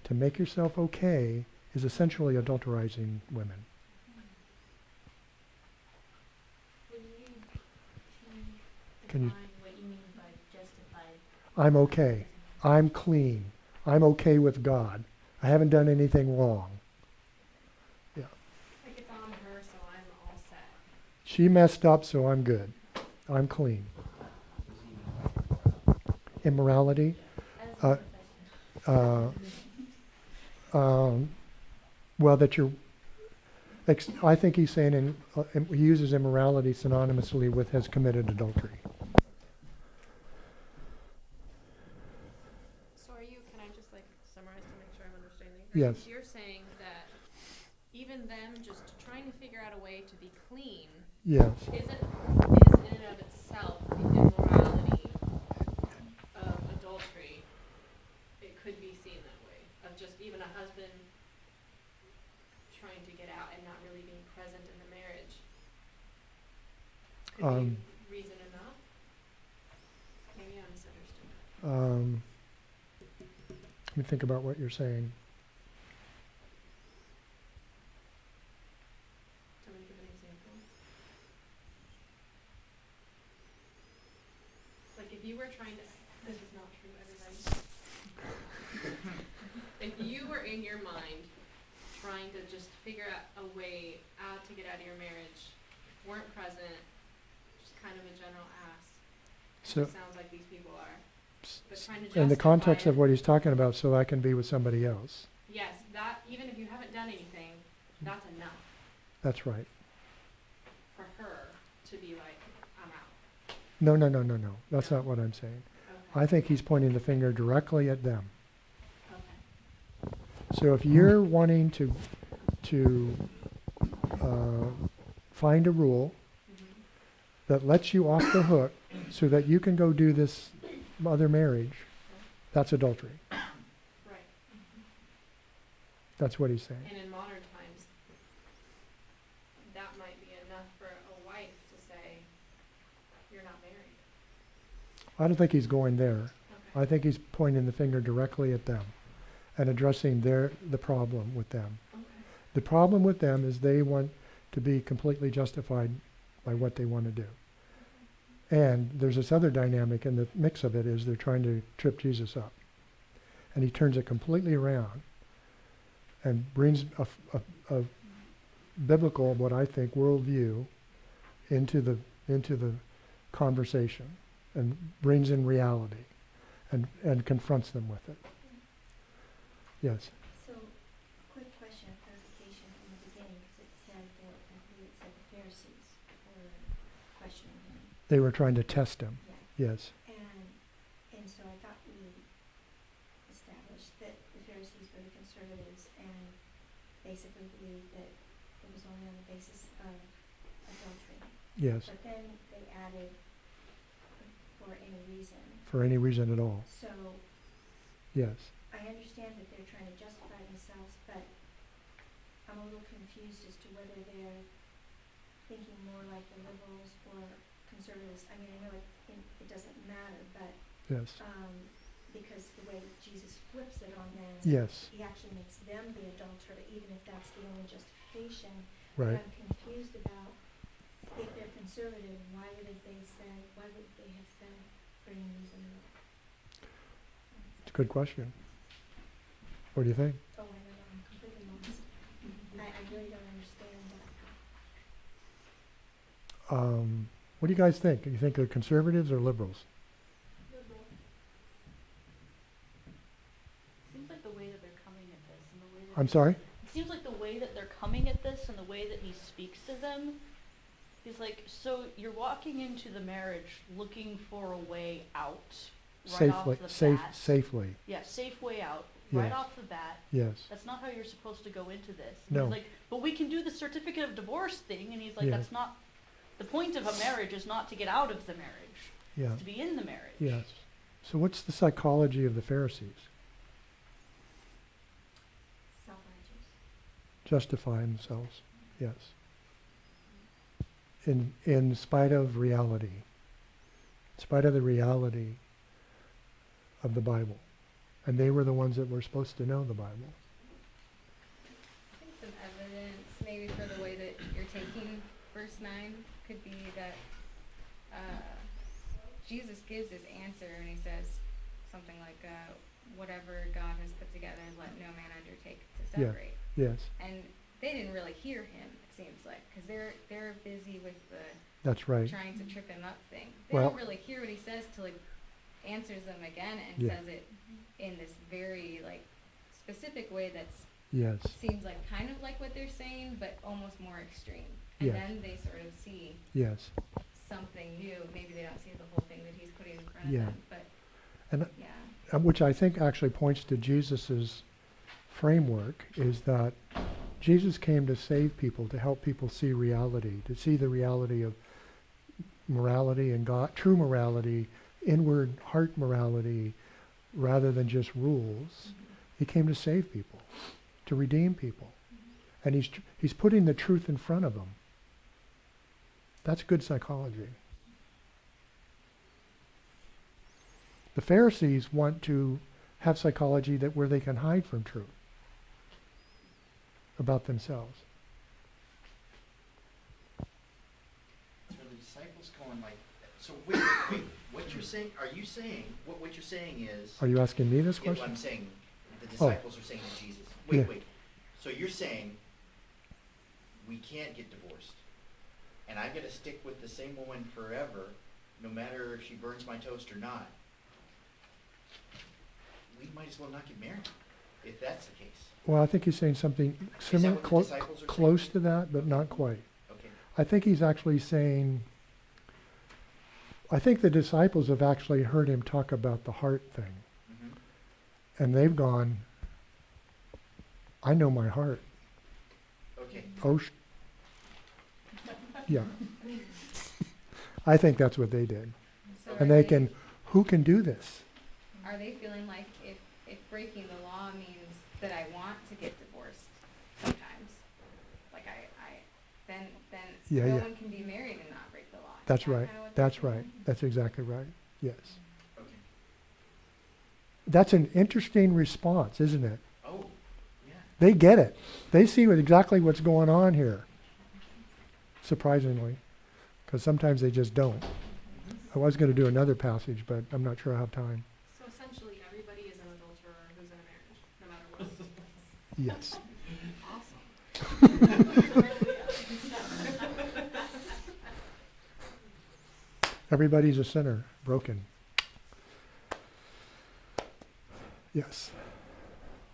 to make yourself okay is essentially adulterizing women. Can you? What you mean by justified? I'm okay. I'm clean. I'm okay with God. I haven't done anything wrong. Yeah. Like it's on her, so I'm all set. She messed up, so I'm good. I'm clean. Immorality. Well, that you're. I think he's saying, he uses immorality synonymously with has committed adultery. So can I just summarize to make sure I'm understanding? Yes. You're saying that even them just trying to figure out a way to be clean Yes. is in and of itself the immorality of adultery. It could be seen that way, of just even a husband trying to get out and not really being present in the marriage. Could be reason enough? Maybe I misunderstood. Let me think about what you're saying. Do you want me to give an example? Like if you were trying to, this is not true, everybody. If you were in your mind trying to just figure out a way out to get out of your marriage, weren't present, just kind of a general ass. So, It sounds like these people are. But trying to in the justify context it. of what he's talking about, so I can be with somebody else. Yes, that, even if you haven't done anything, that's enough That's right. for her to be like, I'm out. No. That's not what I'm saying. Okay. I think he's pointing the finger directly at them. Okay. So if you're wanting to find a rule that lets you off the hook so that you can go do this other marriage, that's adultery. Right. That's what he's saying. And in modern times, that might be enough for a wife to say, you're not married. I don't think he's going there. Okay. I think he's pointing the finger directly at them and addressing the problem with them. Okay. The problem with them is they want to be completely justified by what they want to do. And there's this other dynamic in the mix of it is they're trying to trip Jesus up. And he turns it completely around and brings a biblical, what I think, worldview into the conversation and brings in reality and confronts them with it. Yes. So, quick question of clarification from the beginning, because it said that, I believe it said the Pharisees were questioning him. They were trying to test him. Yeah. Yes. And so I thought we established that the Pharisees were the conservatives and basically believed that it was only on the basis of adultery. Yes. But then they added for any reason. For any reason at all. So Yes. I understand that they're trying to justify themselves, but I'm a little confused as to whether they're thinking more like the liberals or conservatives. I mean, I know it doesn't matter, but Yes. because the way that Jesus flips it on them, Yes. he actually makes them the adulterer, even if that's the only justification. Right. But I'm confused about if they're conservative, why would they have said for any reason at all? It's a good question. What do you think? Oh, I don't know, I'm completely lost. I really don't understand that. What do you guys think? Do you think they're conservatives or liberals? Seems like the way that they're coming at this and the way that I'm sorry? it seems like the way that they're coming at this and the way that he speaks to them is like, so you're walking into the marriage looking for a way out right off the bat. Safely. Yeah, safe way out right Yes. off the bat. Yes. That's not how you're supposed to go into this. And No. he's like, but we can do the certificate of divorce thing, and he's like, Yeah. that's not the point of a marriage is not to get out of the marriage. Yeah. It's to be in the marriage. Yes. So what's the psychology of the Pharisees? Self-righteous. Justify themselves. Yes. In spite of reality. In spite of the reality of the Bible. And they were the ones that were supposed to know the Bible. I think some evidence maybe for the way that you're taking verse 9 could be that Jesus gives his answer and he says something like, whatever God has put together, let no man undertake to Yeah. separate. Yes. And they didn't really hear him, it seems like, because they're busy with the That's right. trying to trip him up thing. They Well- don't really hear what he says till he answers them again and Yeah. says it in this very like specific way that's Yes. seems like kind of like what they're saying, but almost more extreme. And Yes. then they sort of see Yes. something new. Maybe they don't see the whole thing that he's putting in front Yeah. of them, but And yeah. which I think actually points to Jesus's framework is that Jesus came to save people, to help people see reality, to see the reality of morality and God, true morality, inward heart morality, rather than just rules. He came to save people, to redeem people. And he's putting the truth in front of them. That's good psychology. The Pharisees want to have psychology that where they can hide from truth about themselves. So the disciples going like, so wait, what you're saying, are you saying, what you're saying is, Are you asking me this yeah, question? what I'm saying, the Oh. disciples are saying to Jesus, Yeah. wait, so you're saying, we can't get divorced, and I gotta stick with the same woman forever, no matter if she burns my toast or not. We might as well not get married, if that's the case. Well, I think he's saying something similar, what the disciples are saying? close to that, but not quite. Okay. I think he's actually saying, I think the disciples have actually heard him talk about the heart thing. Mhm. And they've gone, I know my heart. Okay. Yeah. I think that's what they did. So And they can, who can do this? Are they feeling like if breaking the law means that I want to get divorced sometimes, like then Yeah, no yeah. one can be married and not break the law? Is That's that right. kinda what they're That's right. saying? That's exactly right. Yes. That's an interesting response, isn't it? Oh, yeah. They get it. They see exactly what's going on here. Surprisingly, because sometimes they just don't. I was going to do another passage, but I'm not sure I have time. So essentially, everybody is an adulterer who's in a marriage, no matter what. Yes. Everybody's a sinner, broken. Yes.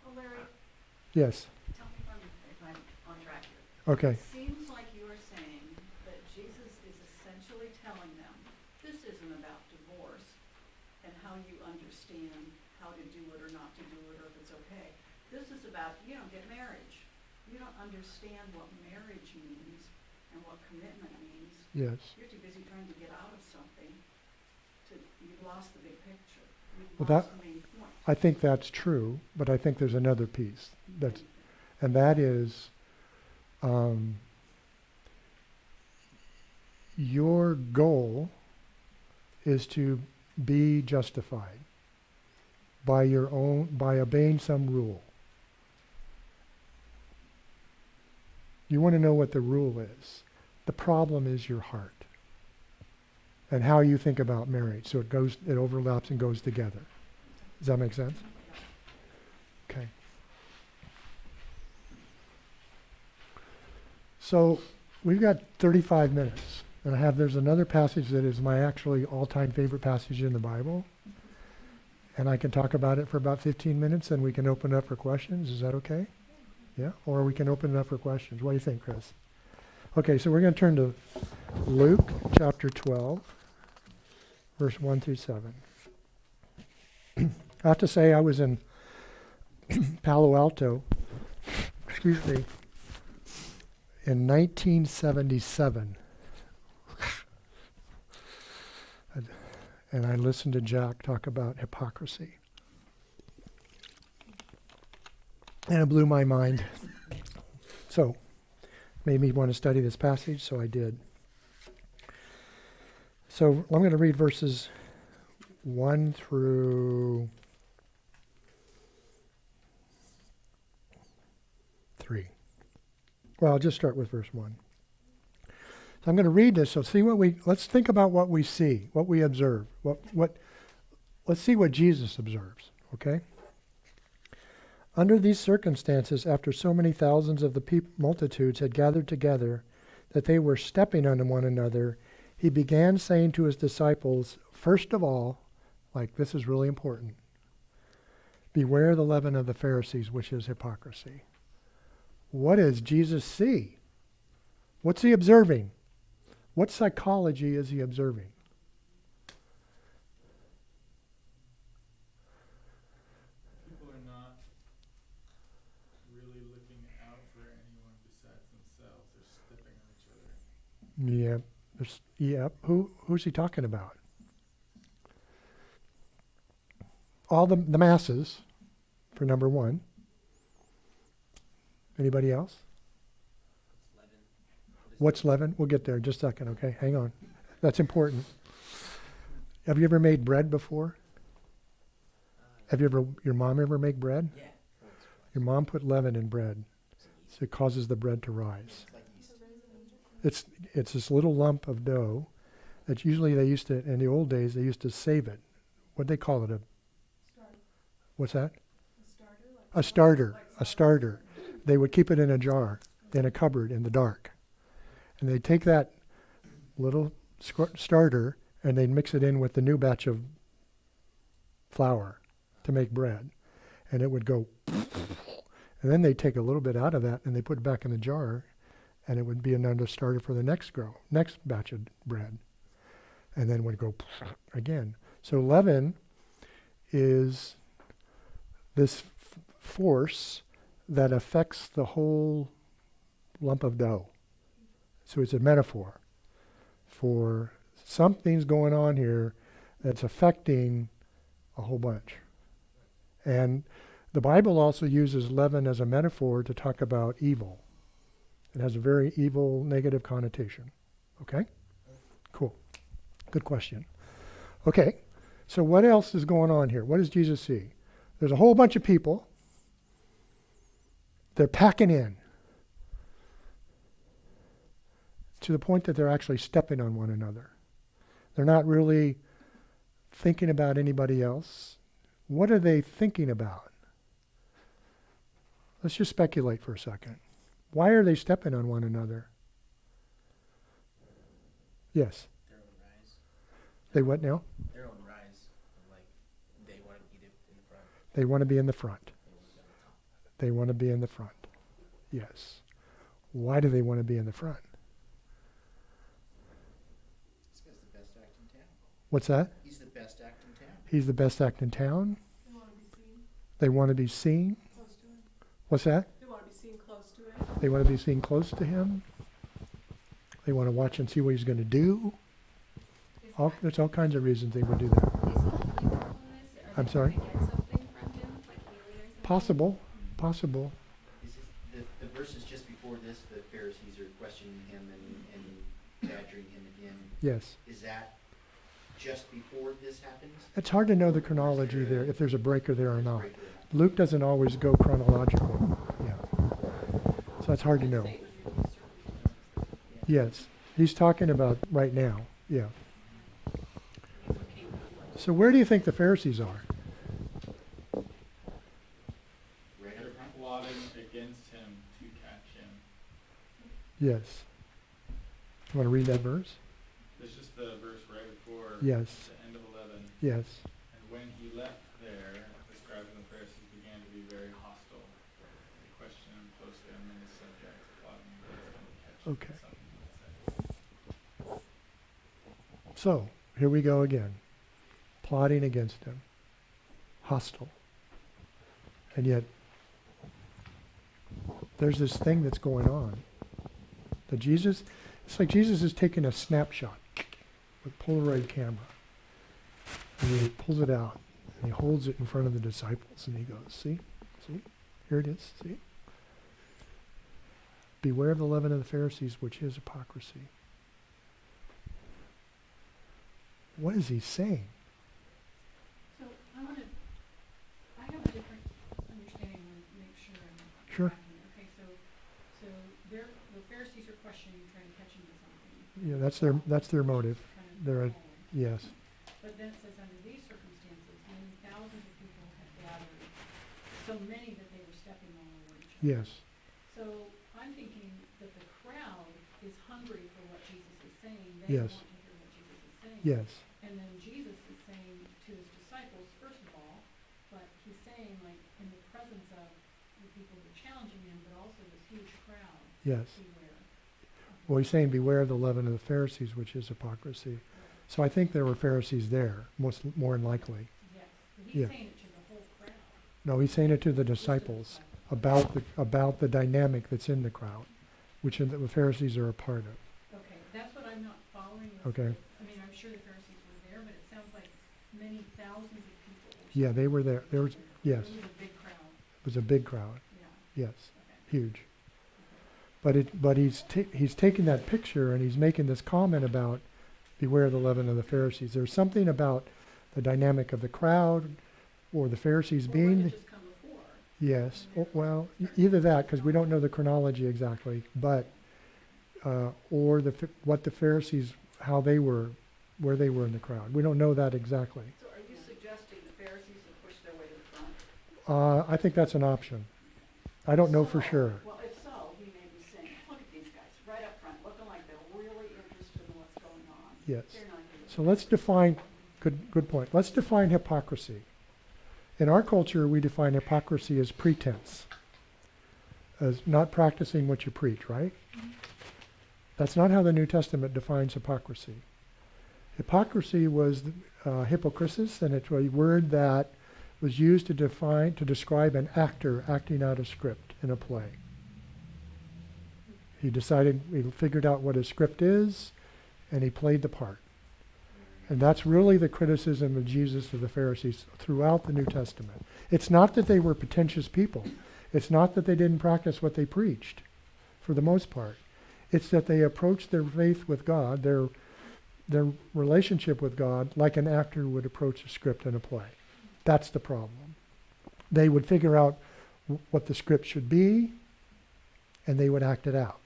Well, Larry, Yes. tell me if I'm on track here. Okay. It seems like you're saying that Jesus is essentially telling them, this isn't about divorce and how you understand how to do it or not to do it or if it's okay. This is about, you don't get marriage. You don't understand what marriage means and what commitment means. Yes. You're too busy trying to get out of something you've lost the big picture. You've Well, lost the main point. I think that's true, but I think there's another piece and that is your goal is to be justified by obeying some rule. You want to know what the rule is. The problem is your heart and how you think about marriage. So it overlaps and goes together. Does that make sense? Okay. So we've got 35 minutes. And there's another passage that is my actually all-time favorite passage in the Bible. And I can talk about it for about 15 minutes and we can open it up for questions. Is that okay? Yeah? Or we can open it up for questions. What do you think, Chris? Okay, so we're going to turn to Luke chapter 12, verse 1 through 7. I have to say I was in Palo Alto, excuse me, in 1977. And I listened to Jack talk about hypocrisy. And it blew my mind. So, made me want to study this passage, so I did. So, I'm going to read verses 1 through 3. Well, I'll just start with verse 1. So I'm going to read this, so let's think about what we see, what we observe. Let's see what Jesus observes, okay? Under these circumstances, after so many thousands of the multitudes had gathered together that they were stepping on one another, he began saying to his disciples, first of all, like this is really important, beware the leaven of the Pharisees, which is hypocrisy. What does Jesus see? What's he observing? What psychology is he observing? People are not really looking out for anyone besides themselves. They're stepping on each other. Yeah. Who's he talking about? All the masses, for number one. Anybody else? What's leaven? We'll get there in just a second, okay? Hang on. That's important. Have you ever made bread before? Your mom ever make bread? Yeah. Your mom put leaven in bread, so it causes the bread to rise. It's this little lump of dough that usually in the old days, they used to save it. What'd they call it? What's that? A starter. They would keep it in a jar, in a cupboard in the dark. And they'd take that little starter and they'd mix it in with the new batch of flour to make bread. And it would go, and then they'd take a little bit out of that and they put it back in the jar and it would be another starter for the next batch of bread. And then would go again. So leaven is this force that affects the whole lump of dough. So it's a metaphor for something's going on here that's affecting a whole bunch. And the Bible also uses leaven as a metaphor to talk about evil. It has a very evil, negative connotation. Okay? Cool. Good question. Okay, so what else is going on here? What does Jesus see? There's a whole bunch of people. They're packing in to the point that they're actually stepping on one another. They're not really thinking about anybody else. What are they thinking about? Let's just speculate for a second. Why are they stepping on one another? Yes. Their own rise. They what now? Their own rise. Like, they want to be in the front. They want to be in the front. They want to be on the top. They want to be in the front. Yes. Why do they want to be in the front? This guy's the best act in town. What's that? He's the best act in town. He's the best act in town. They want to be seen They want to be seen. close to him. What's that? They want to be seen close to him. They want to be seen close to him. They want to watch and see what he's going to do. There's all kinds of reasons they would do that. Is he looking for wholeness? Are I'm they sorry? trying to get something from him, like healing or something? Possible. Possible. This is the verses just before this, the Pharisees are questioning him and badgering him again. Yes. Is that just before this happens? It's hard to know the chronology there, if there's a breaker there or not. Right there. Luke doesn't always go chronological. Yeah. So it's hard to know. Yes. He's talking about right now. Yeah. So where do you think the Pharisees are? Right They're up front. plotting against him to catch him. Yes. You want to read that verse? This is the verse right before Yes. the end of 11. Yes. And when he left there, the scribes and the Pharisees began to be very hostile. They questioned him closely on many subjects, plotting against him to catch him. Okay. Something like that. So here we go again. Plotting against him. Hostile. And yet, there's this thing that's going on. It's like Jesus is taking a snapshot with Polaroid camera. And he pulls it out. And he holds it in front of the disciples. And he goes, see? Here it is. See? Beware of the leaven of the Pharisees, which is hypocrisy. What is he saying? So I have a different understanding to make sure I'm Sure. tracking. Okay, so the Pharisees are questioning, trying to catch him with something. Yeah, that's their motive. Kind of They're control. yes. But then it says, under these circumstances, many thousands of people had gathered, so many that they were stepping all over each other. Yes. So I'm thinking that the crowd is hungry for what Jesus is saying. They Yes. want to hear what Jesus is saying. Yes. And then Jesus is saying to his disciples, first of all, but he's saying, like, in the presence of the people who are challenging him, but also this huge crowd, Yes. beware. Well, he's saying, beware of the leaven of the Pharisees, which is hypocrisy. So I think there were Pharisees there, more than likely. Yes, but he's Yeah. saying it to the whole crowd. No, he's saying it to the disciples about the dynamic that's in the crowd, which the Pharisees are a part of. Okay, that's what I'm not following. Is Okay. that- I mean, I'm sure the Pharisees were there, but it sounds like many thousands of people were. Yeah, they were there. There was yes, It was a big crowd, it was a big crowd. yeah, Yes, okay. huge. But he's taking that picture and he's making this comment about beware of the leaven of the Pharisees. There's something about the dynamic of the crowd or the Pharisees Or being. might it just come before? Yes, well, either that, because we don't know the chronology exactly, but, or what the Pharisees, how they were, where they were in the crowd. We don't know that exactly. So are you suggesting the Pharisees have pushed their way to the front? I think that's an option. I don't know for So, sure. Well, if so, he may be saying, look at these guys, right up front, looking like they're really interested in what's going on. Yes. They're not here. So let's define, good point. Let's define hypocrisy. In our culture, we define hypocrisy as pretense, as not practicing what you preach, right? That's not how the New Testament defines hypocrisy. Hypocrisy was hypocrisis, and it's a word that was used to describe an actor acting out a script in a play. He figured out what a script is, and he played the part. And that's really the criticism of Jesus to the Pharisees throughout the New Testament. It's not that they were pretentious people. It's not that they didn't practice what they preached, for the most part. It's that they approached their faith with God, their relationship with God, like an actor would approach a script in a play. That's the problem. they would figure out what the script should be, and they would act it out.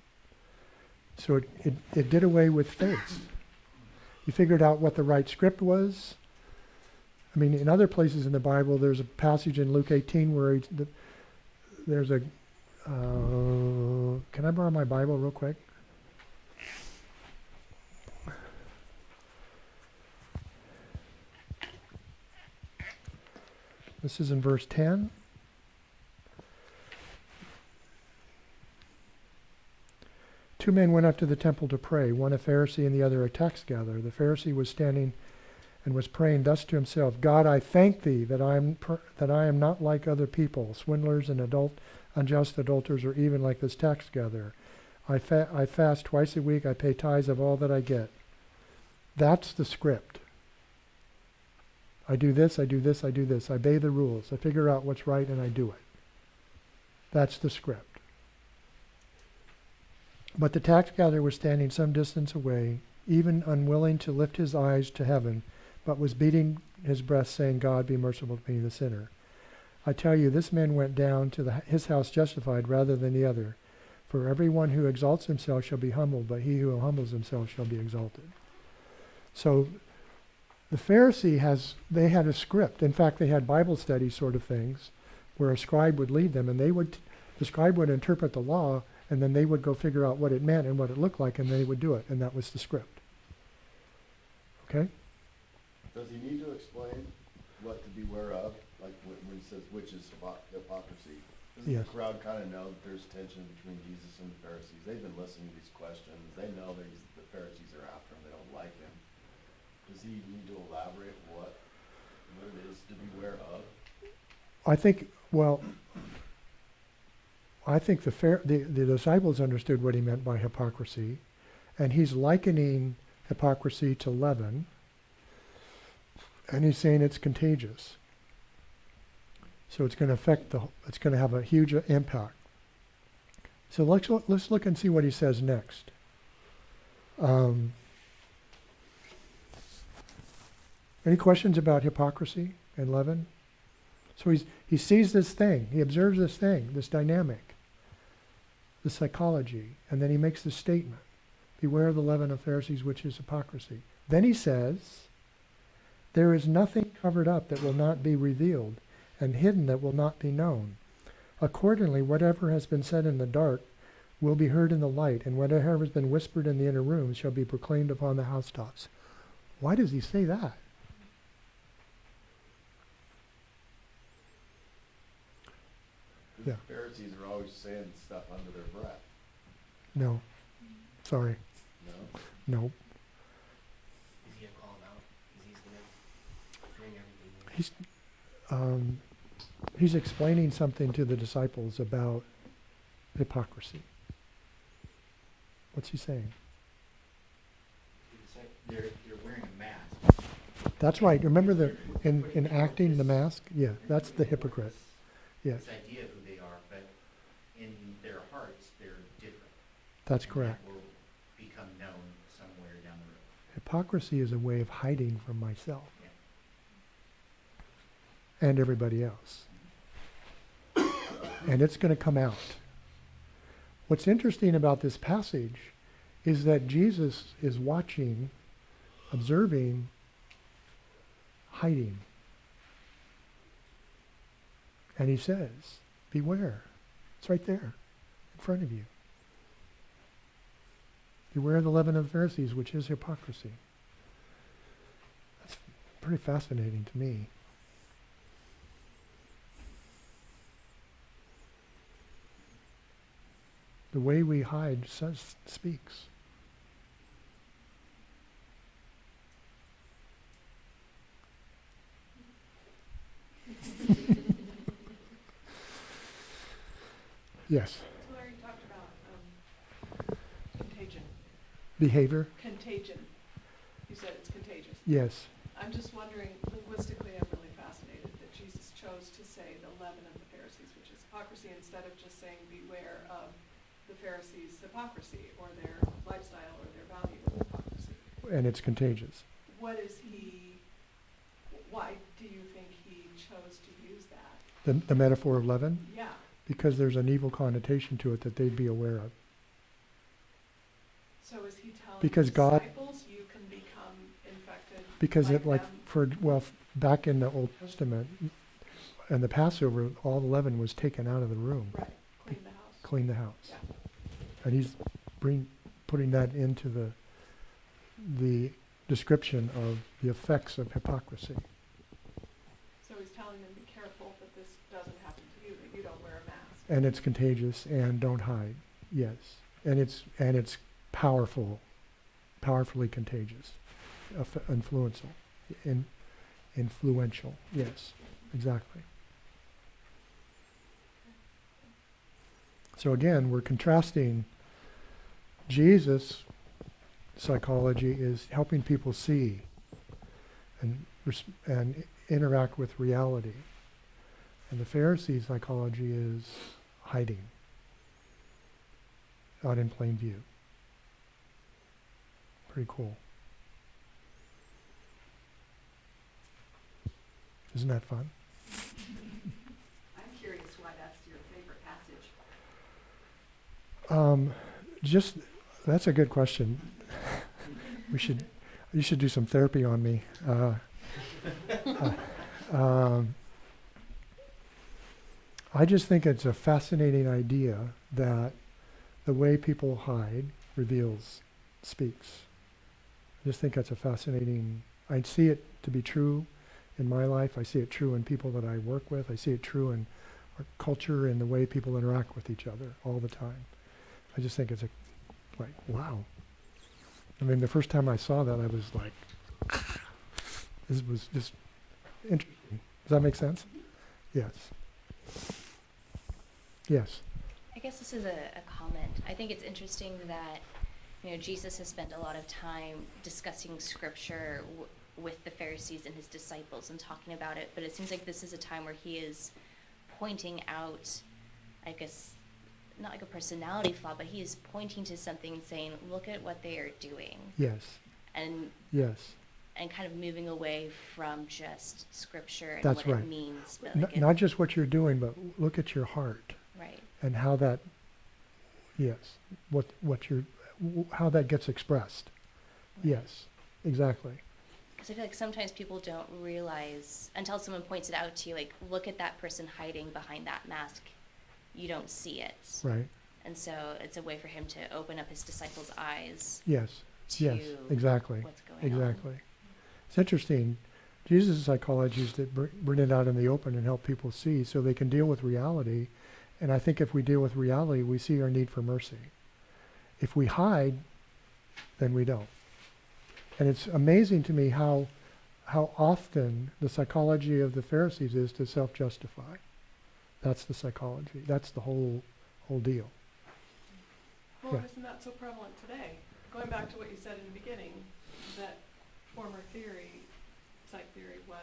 So it did away with faith. You figured out what the right script was. I mean, in other places in the Bible, there's a passage in Luke 18 where there's a, can I borrow my Bible real quick? This is in verse 10. Two men went up to the temple to pray, one a Pharisee and the other a tax gatherer. The Pharisee was standing and was praying thus to himself, God, I thank thee that I am not like other people, swindlers and unjust adulterers, or even like this tax gatherer. I fast twice a week, I pay tithes of all that I get. That's the script. I do this, I do this, I do this. I obey the rules. I figure out what's right and I do it. That's the script. But the tax gatherer was standing some distance away, even unwilling to lift his eyes to heaven, but was beating his breast, saying, God, be merciful to me, the sinner. I tell you, this man went down to his house justified rather than the other. For everyone who exalts himself shall be humbled, but he who humbles himself shall be exalted. So the Pharisee they had a script. In fact, they had Bible study sort of things where a scribe would lead them, and the scribe would interpret the law, and then they would go figure out what it meant and what it looked like, and they would do it, and that was the script. Okay? Does he need to explain what to beware of? Like when he says, which is hypocrisy? Doesn't Yes. the crowd kind of know that there's tension between Jesus and the Pharisees? They've been listening to these questions. They know that the Pharisees are after him. They don't like him. Does he need to elaborate what it is to beware of? I think the disciples understood what he meant by hypocrisy, and he's likening hypocrisy to leaven, and he's saying it's contagious. So it's going to it's going to have a huge impact. So let's look and see what he says next. Any questions about hypocrisy and leaven? So he sees this thing, he observes this thing, this dynamic, the psychology, and then he makes this statement, beware of the leaven of Pharisees, which is hypocrisy. Then he says, there is nothing covered up that will not be revealed, and hidden that will not be known. Accordingly, whatever has been said in the dark will be heard in the light, and whatever has been whispered in the inner rooms shall be proclaimed upon the housetops. Why does he say that? The Pharisees are always saying stuff under their breath. No. Sorry. No? No. Is he gonna call him out? He's gonna bring everything in? He's explaining something to the disciples about hypocrisy. What's he saying? It's like you're wearing a mask. That's right. Remember in acting the mask? Yeah, that's the hypocrite. Yes, This idea of who they are, but in their hearts, they're different. that's And correct. that will become known somewhere down the road. Hypocrisy is a way of hiding from myself Yeah. and everybody else. And it's going to come out. What's interesting about this passage is that Jesus is watching, observing, hiding. And he says, beware. It's right there in front of you. Beware of the leaven of the Pharisees, which is hypocrisy. That's pretty fascinating to me. The way we hide speaks. Yes. So Larry talked about contagion. Behavior? Contagion. You said it's contagious. Yes. I'm just wondering, linguistically, I'm really fascinated that Jesus chose to say the leaven of the Pharisees, which is hypocrisy, instead of just saying beware of the Pharisees' hypocrisy or their lifestyle or their value of hypocrisy. And it's contagious. Why do you think he chose to use that? The metaphor of leaven? Yeah. Because there's an evil connotation to it that they'd be aware of. So is he telling Because the God- disciples you can become infected Because like it, like, them? back in the Old Testament, and the Passover, all the leaven was taken out of the room, Right, clean the house. clean the house. Yeah. And he's putting that into the description of the effects of hypocrisy. So he's telling them, be careful that this doesn't happen to you, that you don't wear a mask. And it's contagious, and don't hide. Yes. And it's powerfully contagious, influential. Yes, exactly. So again, we're contrasting Jesus' psychology is helping people see and interact with reality. And the Pharisee psychology is hiding, out in plain view. Pretty cool. Isn't that fun? I'm curious why that's your favorite passage. That's a good question. You should do some therapy on me. I just think it's a fascinating idea that the way people hide speaks. I just think that's a fascinating, I see it to be true in my life. I see it true in people that I work with. I see it true in our culture and the way people interact with each other all the time. I just think it's like, wow. I mean, the first time I saw that, I was like, this was just interesting. Does that make sense? Yes. Yes. I guess this is a comment. I think it's interesting that, Jesus has spent a lot of time discussing scripture with the Pharisees and his disciples and talking about it, but it seems like this is a time where he is pointing out, I guess, not like a personality flaw, but he is pointing to something and saying, look at what they are doing. Yes. And yes. And kind of moving away from just scripture and That's what right. it means. But Not just what you're doing, but look at your heart. Right. And how that, how that gets expressed. Right. Yes, exactly. Because I feel like sometimes people don't realize, until someone points it out to you, like, look at that person hiding behind that mask. You don't see it. Right. And so it's a way for him to open up his disciples' eyes. Yes. To yes. Exactly. What's going exactly. on. It's interesting. Jesus' psychology is to bring it out in the open and help people see so they can deal with reality. And I think if we deal with reality, we see our need for mercy. If we hide, then we don't. And it's amazing to me how often the psychology of the Pharisees is to self-justify. That's the psychology. That's the whole deal. Well, Yeah. isn't that so prevalent today? Going back to what you said in the beginning, that former theory, psych theory, was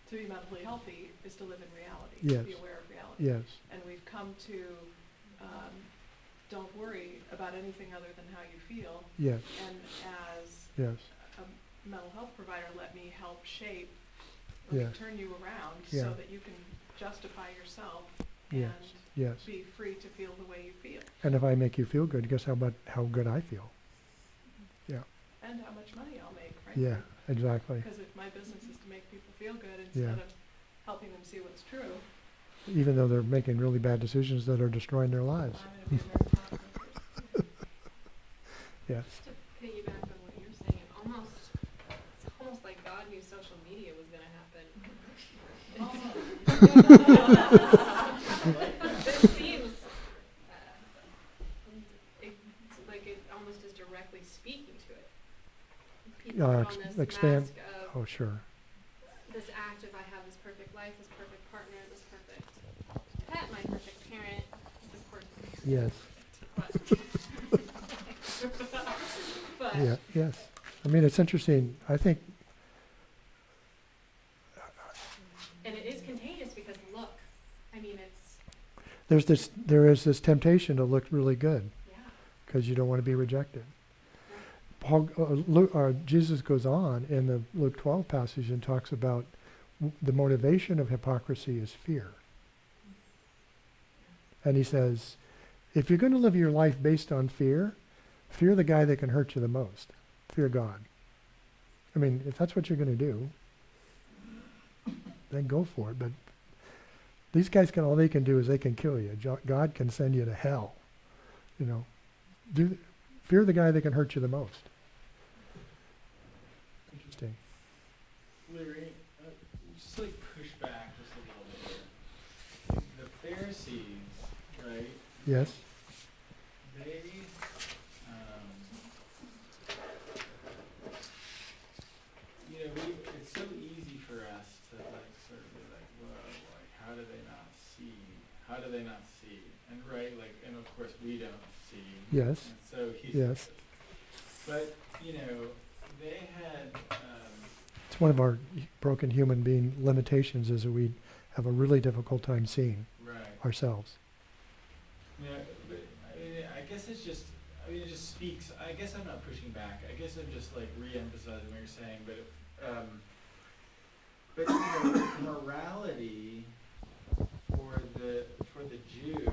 to be mentally healthy is to live in reality, Yes. to be aware of reality. Yes. And we've come to don't worry about anything other than how you feel. Yes. And as Yes. a mental health provider, let me help shape, or Yeah. turn you around Yeah. so that you can justify yourself Yes. and Yes. be free to feel the way you feel. And if I make you feel good, guess how good I feel? Yeah. And how much money I'll make, frankly. Yeah, exactly. Because if my business is to make people feel good Yeah. instead of helping them see what's true, Even though they're making really bad decisions that are destroying their lives. I'm going to be a very popular person. Yes. To piggyback on what you're saying, it's almost like God knew social media was going to happen. It seems it's like it almost is directly speaking to it. People put on this Expand. mask of Oh, sure. this act of I have this perfect life, this perfect partner, this perfect pet, my perfect parent, of course. Yes. But Yeah. Yes. I mean, it's interesting. I think. and it is contagious because look, I mean it's There is this temptation to look really good yeah. because you don't want to be rejected. Jesus goes on in the Luke 12 passage and talks about the motivation of hypocrisy is fear. And he says, if you're going to live your life based on fear, fear the guy that can hurt you the most. Fear God. I mean, if that's what you're going to do, then go for it. But these guys all they can do is they can kill you. God can send you to hell. You know, fear the guy that can hurt you the most. Interesting. Larry, just like push back just a little bit here. The Pharisees, right? Yes. They, it's so easy for us to like sort of be like, whoa, like how do they not see? How do they not see? And right, like, and of course we don't see. Yes. And so Yes. But they had. It's one of our broken human being limitations is that we have a really difficult time seeing ourselves. Yeah, but I guess it's just. It just speaks. I guess I'm not pushing back. I guess I'm just like re-emphasizing what you're saying. But morality for the Jew,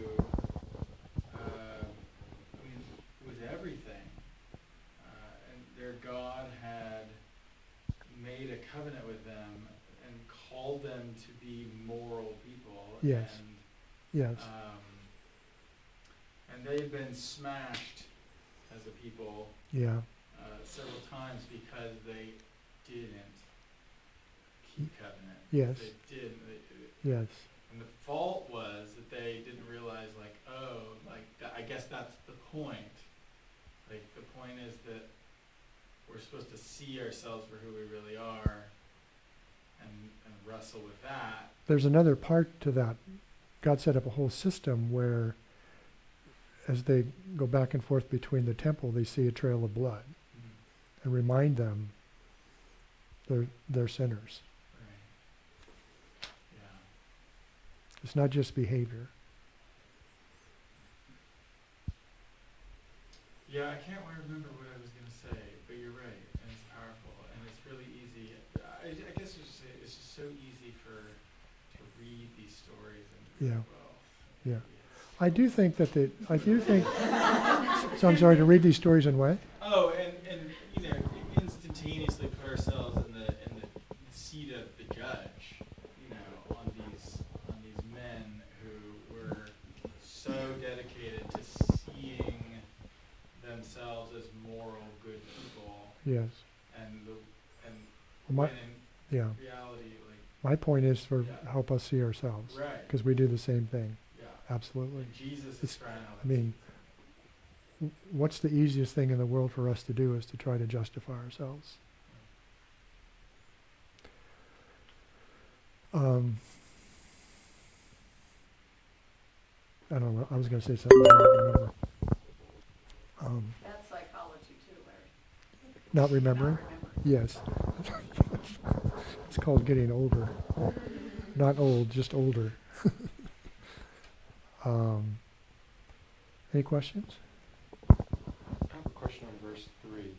was everything. And their God had made a covenant with them and called them to be moral people. Yes. And, yes. And they've been smashed as a people several times because they didn't keep covenant. Yes. They didn't. Yes. And the fault was that they didn't realize, like, I guess that's the point. Like, the point is that we're supposed to see ourselves for who we really are and wrestle with that. There's another part to that. God set up a whole system where as they go back and forth between the temple, they see a trail of blood and remind them they're sinners. Right. Yeah. It's not just behavior. Yeah, I can't remember what I was going to say, but you're right, and it's powerful, and it's really easy. I guess it's just so easy to read these stories and Yeah. well. Yeah. I do think that so I'm sorry, to read these stories in what? Oh, and instantaneously put ourselves in the seat of the judge, on these men who were so dedicated to seeing themselves as moral, good people. Yes. When in yeah. reality, My point is for help us see ourselves. Right. Because we do the same thing. Yeah. Absolutely. And Jesus is trying to. I mean, what's the easiest thing in the world for us to do is to try to justify ourselves. I don't know. I was going to say something I don't remember. That's psychology too, Larry. Not remembering? Yes. It's called getting older. Not old, just older. Any questions? I have a question on verse 3.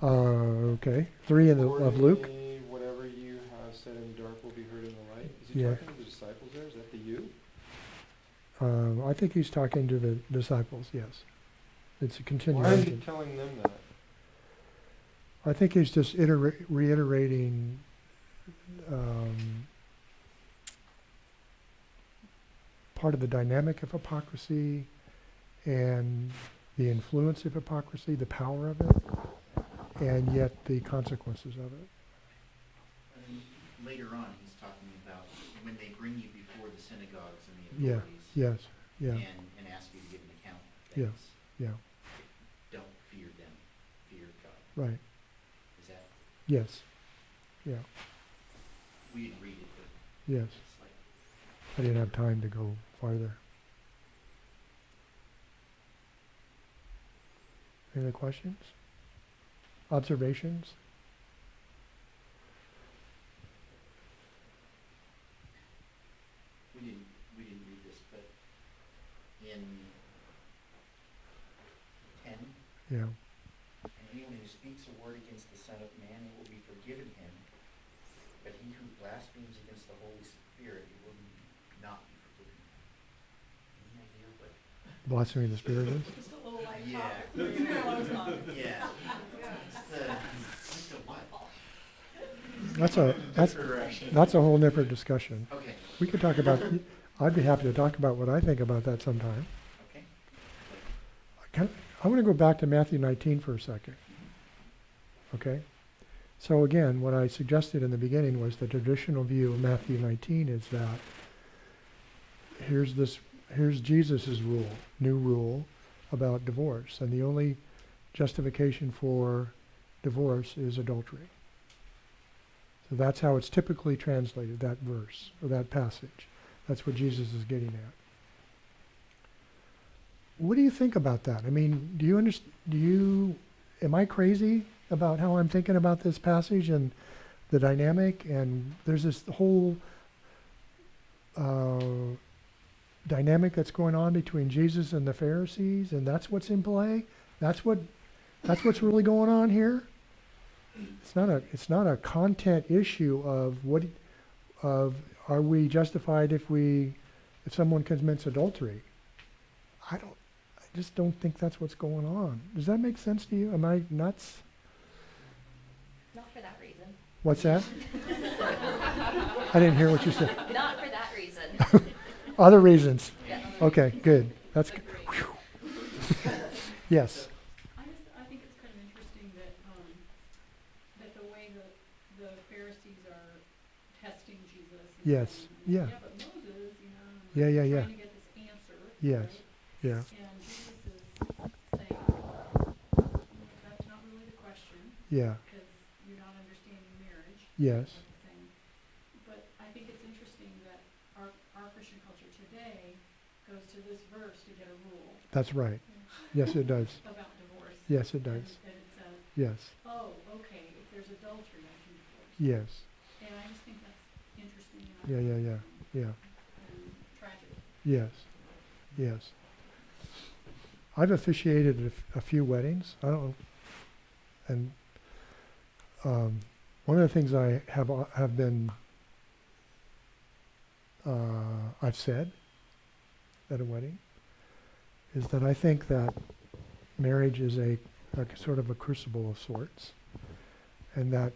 Okay. 3 of Luke. Accordingly, whatever you have said in the dark will be heard in the light. Is he Yeah. talking to the disciples there? Is that the you? I think he's talking to the disciples, yes. It's a Why is he continuation. telling them that? I think he's just reiterating part of the dynamic of hypocrisy and the influence of hypocrisy, the power of it, and yet the consequences of it. And later on, he's talking about when they bring you before the synagogues and the Yeah. authorities. Yes. Yeah. And ask you to give an account of Yeah. things. Yeah. Don't fear them, fear God. Right. Is that, Yes. Yeah. we didn't read it, but Yes. it's like, I didn't have time to go farther. Any other questions? Observations? we didn't read this, but in 10, Yeah. and anyone who speaks a word against the Son of Man, it will be forgiven him. But he who blasphemes against the Holy Spirit will not be forgiven. Any idea what? Blasphemy of the Spirit is? Just a little light Yeah. topic for you to know what's on. Yeah. It's the what? That's a whole different discussion. Okay, We could talk about, I'd be happy to talk about what I think about that sometime. okay. I want to go back to Matthew 19 for a second. Okay? So again, what I suggested in the beginning was the traditional view of Matthew 19 is that here's Jesus' rule, new rule about divorce, and the only justification for divorce is adultery. So that's how it's typically translated, that verse, or that passage. That's what Jesus is getting at. What do you think about that? I mean, am I crazy about how I'm thinking about this passage and the dynamic? And there's this whole dynamic that's going on between Jesus and the Pharisees, and that's what's in play? That's what's really going on here? It's not a content issue of are we justified if someone commits adultery? I just don't think that's what's going on. Does that make sense to you? Am I nuts? Not for that reason. What's that? I didn't hear what you said. Not for that reason. Other reasons. Yes. Okay, good. That's good. Yes. I think it's kind of interesting that, that the way the Pharisees are testing Jesus. And Yes. saying, Yeah. Yeah, but Moses, Yeah, yeah, yeah. trying to get this answer. Yes. Right? Yeah. And Jesus is saying, that's not really the question, Yeah. because you're not understanding marriage. Yes. That's the thing. But I think it's interesting that our Christian culture today goes to this verse to get a rule. That's right. Yes, it does. About divorce. Yes, it does. And it says, Yes. oh, okay, if there's adultery, I can divorce. Yes. And I just think that's interesting Yeah, yeah, yeah. and tragic. Yes. Yes. I've officiated a few weddings. I don't, and one of the things I have been I've said at a wedding is that I think that marriage is a sort of a crucible of sorts, and that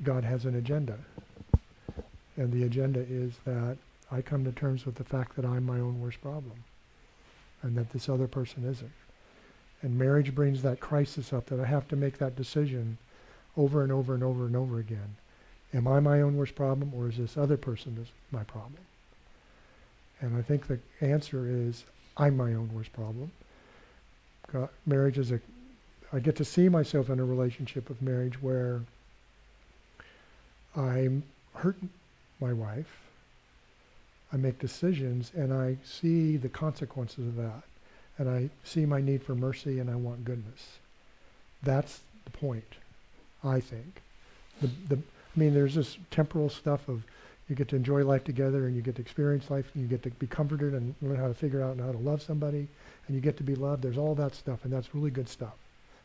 God has an agenda. And the agenda is that I come to terms with the fact that I'm my own worst problem, and that this other person isn't. And marriage brings that crisis up that I have to make that decision over and over and over and over again. Am I my own worst problem, or is this other person my problem? And I think the answer is, I'm my own worst problem. Marriage is I get to see myself in a relationship of marriage where I hurt my wife, I make decisions, and I see the consequences of that. And I see my need for mercy, and I want goodness. That's the point, I think. There's this temporal stuff of you get to enjoy life together, and you get to experience life, and you get to be comforted and learn how to figure out how to love somebody, and you get to be loved. There's all that stuff, and that's really good stuff.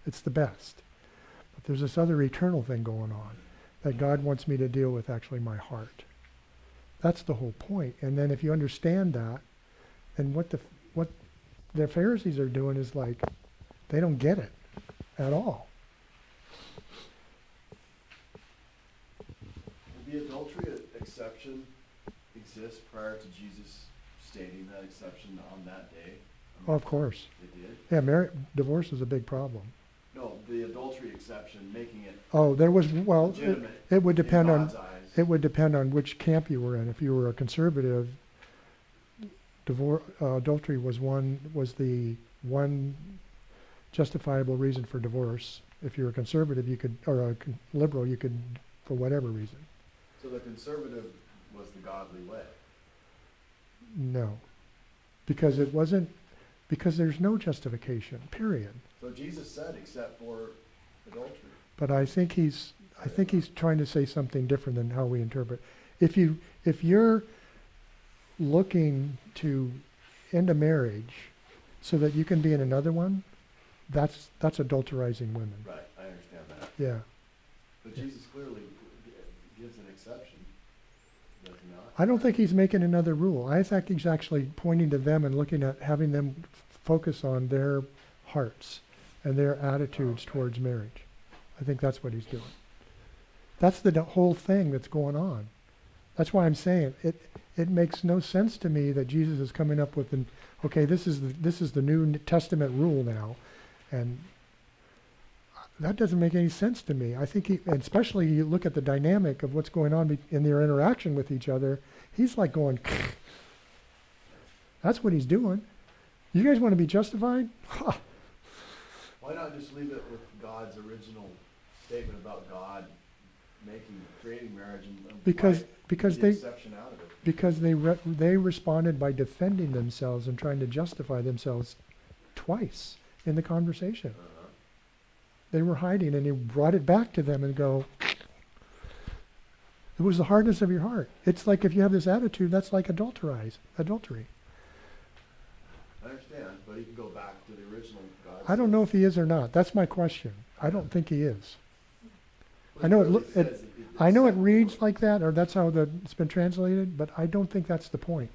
It's the best. But there's this other eternal thing going on that God wants me to deal with, actually my heart. That's the whole point. And then if you understand that, then what the Pharisees are doing is like, they don't get it at all. The adultery exception exists prior to Jesus stating that exception on that day. Oh, of course. It did? Yeah, divorce is a big problem. No, the adultery exception, making it Oh, there was, well, legitimate it would in depend on, God's eyes. it would depend on which camp you were in. If you were a conservative, adultery was the one justifiable reason for divorce. If you're a conservative, or a liberal, you could, for whatever reason. So the conservative was the godly way. No, because there's no justification, period. So Jesus said, except for adultery. But I think he's trying to say something different than how we interpret. If you're looking to end a marriage so that you can be in another one, that's adulterizing women. Right, I understand that. Yeah. But Jesus clearly gives an exception, does he not? I don't think he's making another rule. I think he's actually pointing to them and looking at having them focus on their hearts and their attitudes towards marriage. I think that's what he's doing. That's the whole thing that's going on. That's why I'm saying it makes no sense to me that Jesus is coming up with okay, this is the New Testament rule now, and that doesn't make any sense to me. I think especially you look at the dynamic of what's going on in their interaction with each other, he's like going, that's what he's doing. You guys want to be justified? Ha. Why not just leave it with God's original statement about God creating marriage and Because the exception out of it? Because they responded by defending themselves and trying to justify themselves twice in the conversation. Uh-huh. They were hiding, and he brought it back to them and go, it was the hardness of your heart. It's like if you have this attitude, that's like adultery. I understand, but he can go back to the original God. I don't know if he is or not. That's my question. I don't think he is. Well, I know clearly it says I know it acceptable. reads like that, or that's how it's been translated, but I don't think that's the point.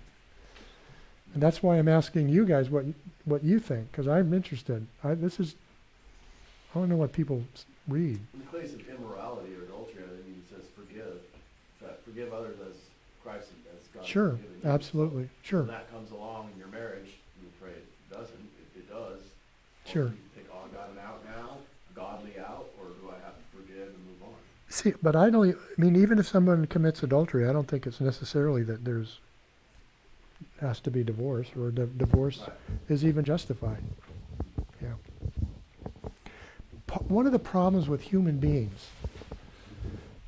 And that's why I'm asking you guys what you think, because I'm interested. I don't know what people read. In the case of immorality or adultery, I think he says forgive. Forgive others as Christ, as God has Sure, forgiven you. absolutely, So sure, when that comes along in your marriage, you pray it doesn't. If it does, sure. you think, oh, I got an out now, godly out, or do I have to forgive and move on? See, but even if someone commits adultery, I don't think it's necessarily that has to be divorce, or divorce Right. is even justified. Yeah. One of the problems with human beings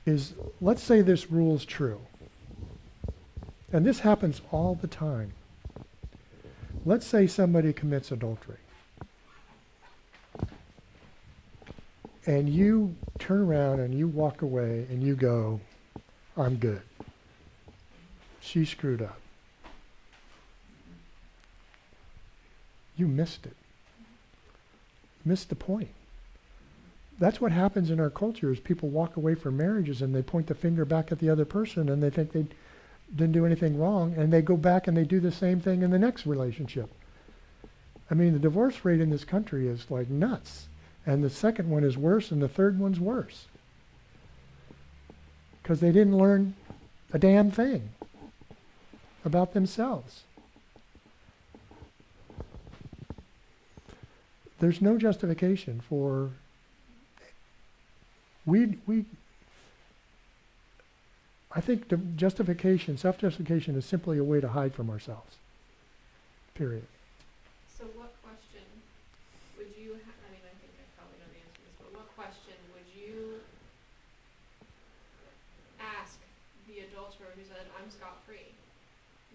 is, let's say this rule is true, and this happens all the time. Let's say somebody commits adultery, and you turn around and you walk away and you go, I'm good. She screwed up. You missed it. Missed the point. That's what happens in our culture, is people walk away from marriages and they point the finger back at the other person and they think they didn't do anything wrong, and they go back and they do the same thing in the next relationship. I mean, the divorce rate in this country is like nuts. And the second one is worse, and the third one's worse. Because they didn't learn a damn thing about themselves. There's no justification for... I think the self-justification is simply a way to hide from ourselves. Period. So what question would you, I think I probably know the answer to this, but what question would you ask the adulterer who said, I'm scot-free?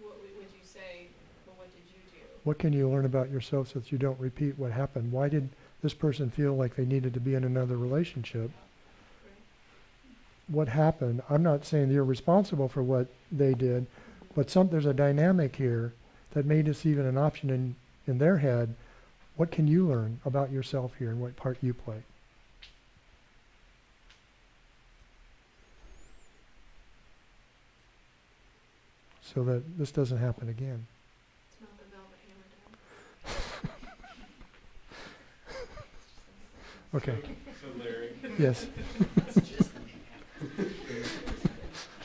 What would you say, well, what did you do? What can you learn about yourself so that you don't repeat what happened? Why did this person feel like they needed to be in another relationship? What happened? I'm not saying you're responsible for what they did, but there's a dynamic here that made this even an option in their head. What can you learn about yourself here and what part you play? So that this doesn't happen again. It's not the Velvet Hammer Down. Okay. So Larry, Yes.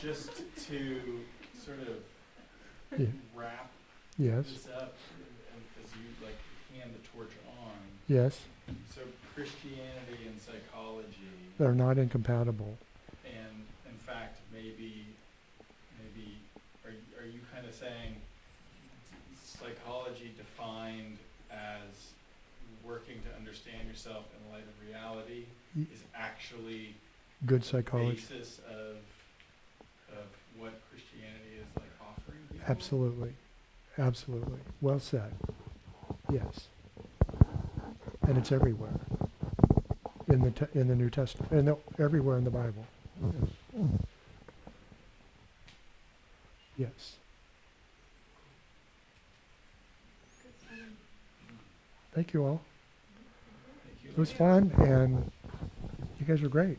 just to sort of Yeah. wrap Yes. this up, and as you hand the torch on. Yes. So Christianity and psychology, They're not incompatible. and in fact, maybe, are you kind of saying psychology defined as working to understand yourself in light of reality is actually Good the psychology. basis of what Christianity is offering people? Absolutely. Absolutely. Well said. Yes. And it's everywhere in the New Testament, and everywhere in the Bible. Yes. Thank you all. Thank you. It was fun, and you guys were great.